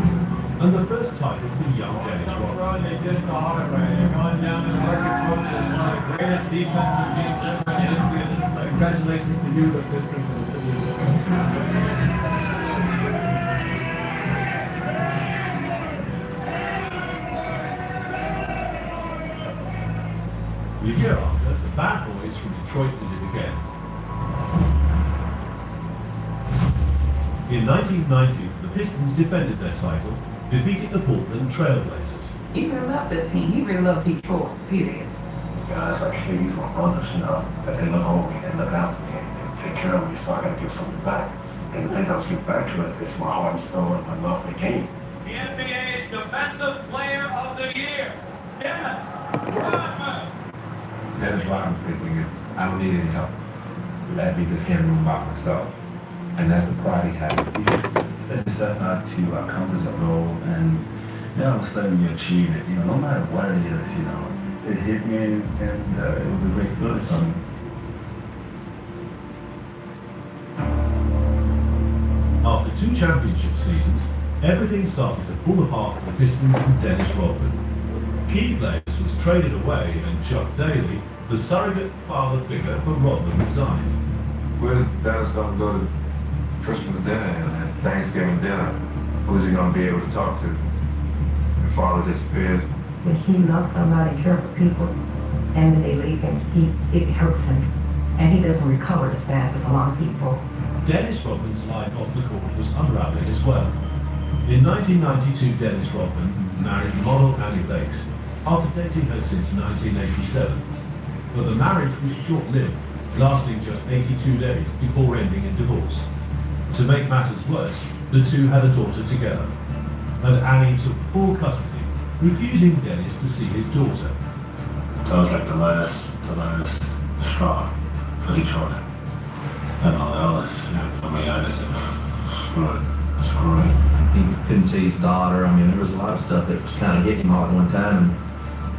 Speaker 3: and the first title for young Dennis Rodman.
Speaker 6: They did it the hard way. They're going down in the record books as one of the greatest defensive teams ever in history of this league. Congratulations to you, the Pistons, and to you.
Speaker 3: The year after, the Bad Boys from Detroit did it again. In 1990, the Pistons defended their title, defeating the Portland Trailblazers.
Speaker 9: He really loved that team. He really loved Detroit, period.
Speaker 7: Guys like Hades were brothers, you know, that they look over me and look out for me and take care of me, so I gotta give something back. And the things I was giving back to it, it's my heart and soul and my love for the game.
Speaker 6: The NBA's Defensive Player of the Year, Dennis Rodman.
Speaker 26: Dennis Rodman's big thing is, I don't need any help. Let me just handle him by myself. And that's the pride he had with defense.
Speaker 27: They set out to accomplish a goal, and then all of a sudden you achieve it. You know, no matter what it is, you know, it hit me, and it was a great feeling for me.
Speaker 3: After 2 championship seasons, everything started to fall apart for the Pistons and Dennis Rodman. Key players was traded away, and Chuck Daly, the surrogate father figure for Rodman, resigned.
Speaker 15: Where is Dennis going to go to Christmas dinner and Thanksgiving dinner? Who's he going to be able to talk to? Your father disappeared.
Speaker 12: When he loves somebody, care for people, and when they leave him, it hurts him. And he doesn't recover as fast as a lot of people.
Speaker 3: Dennis Rodman's life off the court was unraveling as well. In 1992, Dennis Rodman married model Annie Bakes, after dating her since 1987. But the marriage was short-lived, lasting just 82 days before ending in divorce. To make matters worse, the two had a daughter together, and Annie took full custody, refusing Dennis to see his daughter.
Speaker 7: That was like the last straw for Detroit. And all that was, for me, I just said, screw it.
Speaker 26: He couldn't see his daughter. I mean, there was a lot of stuff that was kind of hitting him all at one time, and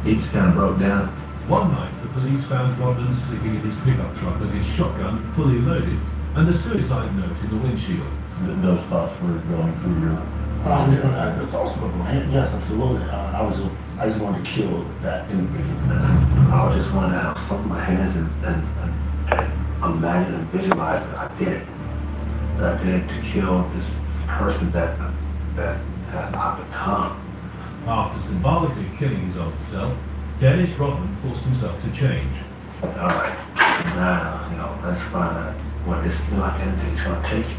Speaker 26: he just kind of broke down.
Speaker 3: One night, the police found Rodman sleeping in his pickup truck with his shotgun fully loaded and a suicide note in the windshield.
Speaker 4: those thoughts were going through your mind?
Speaker 27: The thoughts were going, yes, absolutely. I just wanted to kill that individual.
Speaker 7: I just wanted to have something in my hands and imagine and visualize that I did it. That I did it to kill this person that I've become.
Speaker 3: After symbolically killing his old self, Dennis Rodman forced himself to change.
Speaker 7: Alright, now, let's find out what this new identity is going to take you.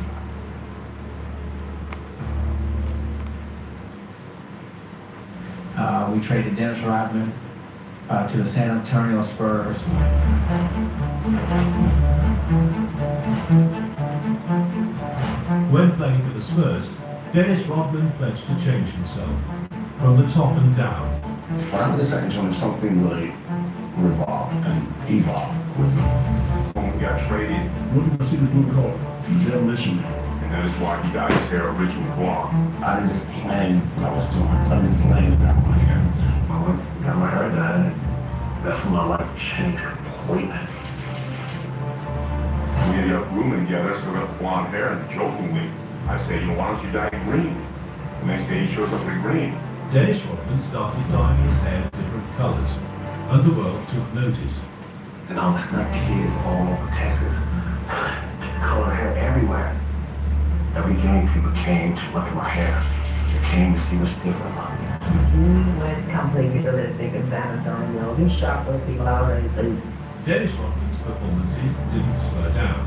Speaker 1: We traded Dennis Rodman to the San Antonio Spurs.
Speaker 3: When playing for the Spurs, Dennis Rodman pledged to change himself, from the top and down.
Speaker 27: When I did San Antonio, something really revolved and evolved with me.
Speaker 15: When we got traded,
Speaker 27: What did I see this movie called? Demolition Man.
Speaker 15: and that is why he dyed his hair originally blonde.
Speaker 27: I didn't just plan what I was doing. I didn't plan about my hair.
Speaker 7: When I got my hair done, that's when my life changed completely.
Speaker 15: We ended up rooming together, so we got blonde hair, and jokingly, I said, why don't you dye it green? The next day he shows up with green.
Speaker 3: Dennis Rodman started dyeing his hair different colors, and the world took notice.
Speaker 7: And all of a sudden, kids all over Texas, color hair everywhere. Every game, people came to look at my hair. They came to see what's different about me.
Speaker 12: He went completely ballistic in San Antonio. He shot those people out in boots.
Speaker 3: Dennis Rodman's performances didn't slow down.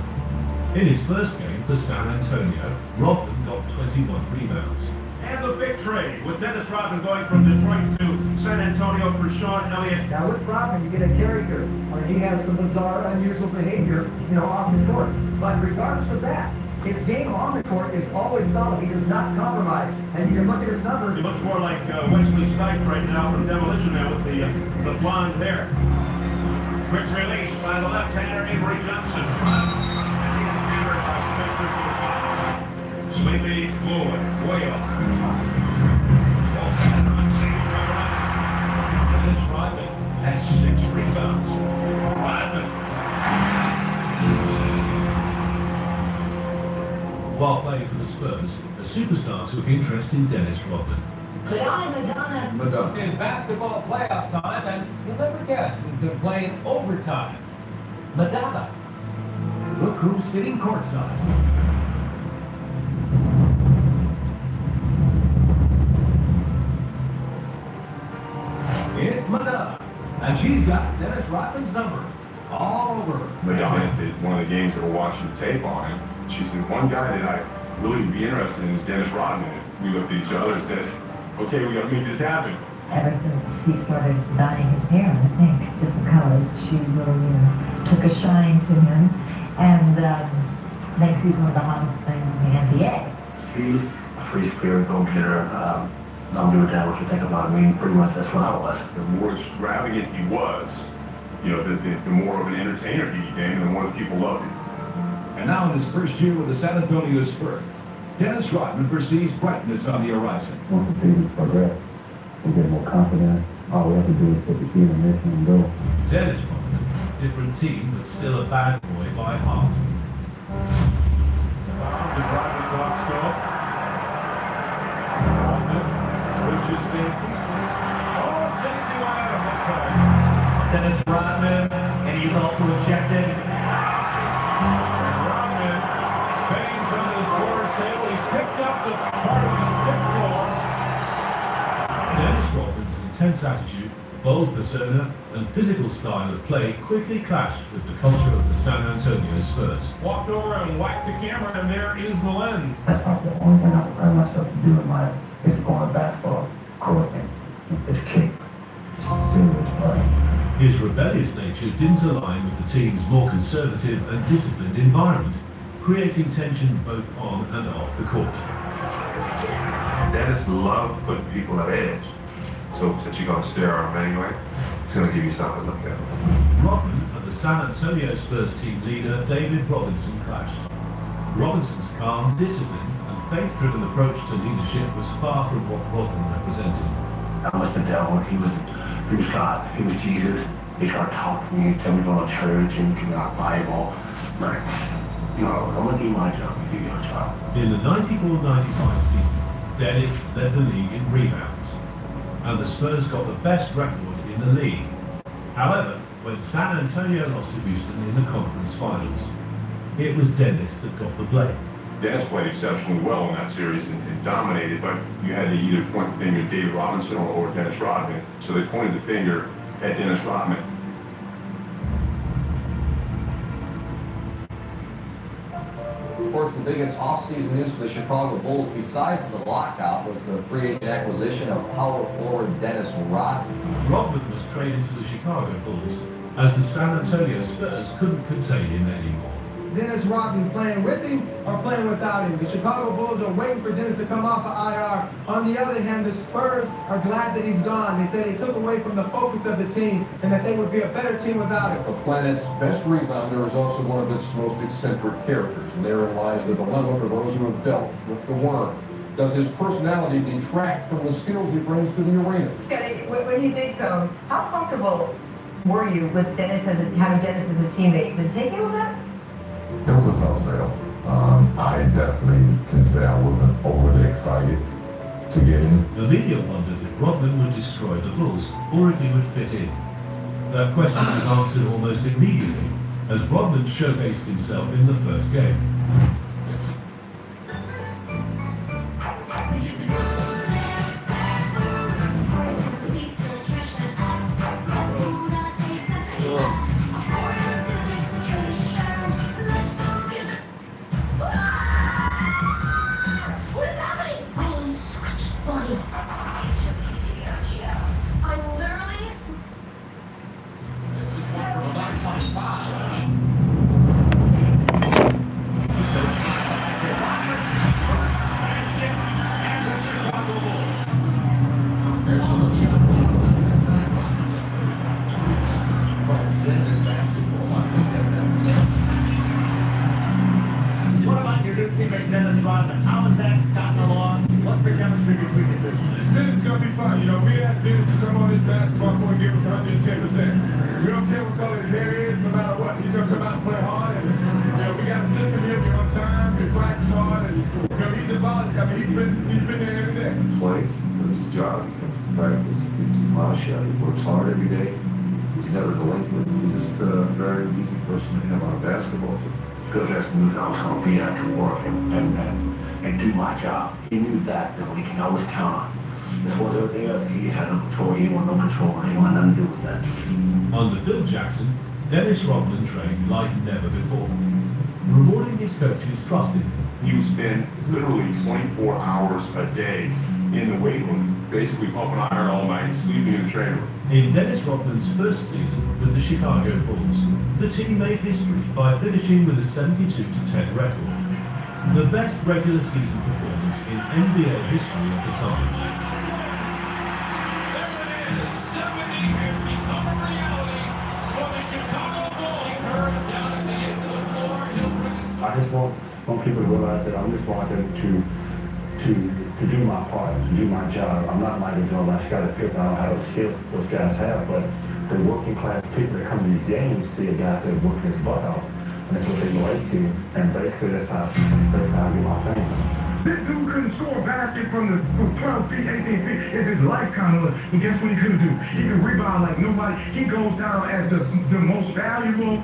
Speaker 3: In his first game for San Antonio, Rodman got 21 rebounds.
Speaker 10: And the big trade, with Dennis Rodman going from Detroit to San Antonio for Sean Elliott.
Speaker 25: Now with Rodman, you get a character, or he has some bizarre, unusual behavior, off the court. But regardless of that, his game on the court is always solid. He does not compromise. And you can look at his numbers.
Speaker 10: He looks more like Wesley Snipes right now from Demolition Man with the blonde hair. Quick release by the left-hander Avery Johnson. Sleepy Floyd, way up. Dennis Rodman has 6 rebounds. Rodman.
Speaker 3: While playing for the Spurs, a superstar took interest in Dennis Rodman.
Speaker 13: Madonna. In basketball playoff time, and you'll never guess who's been playing overtime. Madonna. Look who's sitting courtside. It's Madonna, and she's got Dennis Rodman's number all over her.
Speaker 15: Madonna at one of the games that we're watching the tape on him. She said, one guy that I really would be interested in is Dennis Rodman. We looked at each other and said, okay, we gotta make this happen.
Speaker 12: Ever since he started dyeing his hair, I think, different colors, she really took a shine to him, and makes he's one of the hottest things in the NBA.
Speaker 7: She's a free spirit, go-getter. Don't do with that what you think about me. Pretty much that's what I was.
Speaker 15: The more extravagant he was, the more of an entertainer he became, and the more the people loved him.
Speaker 13: And now in his first year with the San Antonio Spurs, Dennis Rodman perceives brightness on the horizon.
Speaker 4: Once the season progress, we get more confident. All we have to do is put the key in the mission and go.
Speaker 3: Dennis Rodman, different team, but still a bad boy by heart.
Speaker 10: The Rodman clock stop. Rodman pushes Stacey. Oh, Stacey went out of that time. Dennis Rodman, and he's also ejected. And Rodman, bangs on his quarter table. He's picked up the part of his stick floor.
Speaker 3: Dennis Rodman's intense attitude, bold persona, and physical style of play quickly clashed with the culture of the San Antonio Spurs.
Speaker 10: Walked over and whacked the camera, and there is the lens.
Speaker 4: That's probably the only thing I prepare myself to do in life is going back for court and it's kick. It's serious play.
Speaker 3: His rebellious nature didn't align with the team's more conservative and disciplined environment, creating tension both on and off the court.
Speaker 15: Dennis loved putting people at edge. So since you're going to stare at him anyway, it's going to give you something to look at.
Speaker 3: Rodman and the San Antonio Spurs team leader David Robinson clashed. Robinson's calm, disciplined, and faith-driven approach to leadership was far from what Rodman represented.
Speaker 7: I was the devil. He was God. He was Jesus. He started talking to me, telling me to go to church and give me our Bible. Like, No, I'm gonna do my job, you do your job.
Speaker 3: In the 94-95 season, Dennis led the league in rebounds, and the Spurs got the best record in the league. However, when San Antonio lost to Houston in the conference finals, it was Dennis that got the blame.
Speaker 15: Dennis played exceptionally well in that series and dominated, but you had to either point the finger at David Robinson or Dennis Rodman. So they pointed the finger at Dennis Rodman.
Speaker 11: Of course, the biggest offseason news for the Chicago Bulls, besides the lockout, was the free agent acquisition of power forward Dennis Rodman.
Speaker 3: Rodman was traded to the Chicago Bulls as the San Antonio Spurs couldn't contain him anymore.
Speaker 25: Dennis Rodman playing with him or playing without him. The Chicago Bulls are waiting for Dennis to come off of IR. On the other hand, the Spurs are glad that he's gone. They said he took away from the focus of the team and that they would be a better team without him.
Speaker 14: The planet's best rebounder is also one of its most eccentric characters, and therein lies the dilemma for those who have dealt with the worm. Does his personality detract from the skills he brings to the arena?
Speaker 16: Scotty, when you did come, how comfortable were you with Dennis having Dennis as a teammate? Did it take you a bit?
Speaker 17: It was a tough sale. I definitely can say I wasn't overly excited to get him.
Speaker 3: The media wondered if Rodman would destroy the Bulls or if he would fit in. That question was answered almost immediately as Rodman showcased himself in the first game.
Speaker 7: Because that's knew I was going to be out to work and do my job. He knew that we can always count on. As far as everything else, he had no control. He wanted no control. He wanted nothing to do with that.
Speaker 3: Under Phil Jackson, Dennis Rodman trained like never before, rewarding his coaches' trust in him.
Speaker 15: He would spend literally 24 hours a day in the weight room, basically pumping iron all night, sleeping in the training room.
Speaker 3: In Dennis Rodman's first season with the Chicago Bulls, the team made history by finishing with a 72-10 record, the best regular season performance in NBA history at the time.
Speaker 27: I just want people to realize that I'm just wanting to do my part, to do my job. I'm not like Scottie Pippen. I don't have the skills those guys have, but the working class people that come to these games see a guy that's working his butt off, and that's what they relate to. And basically, that's how I get my fame.
Speaker 18: This dude couldn't score a basket from 12 feet, 18 feet if his life kind of looked. And guess what he couldn't do? He could rebound like nobody. He goes down as the most valuable.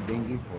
Speaker 8: Thank you for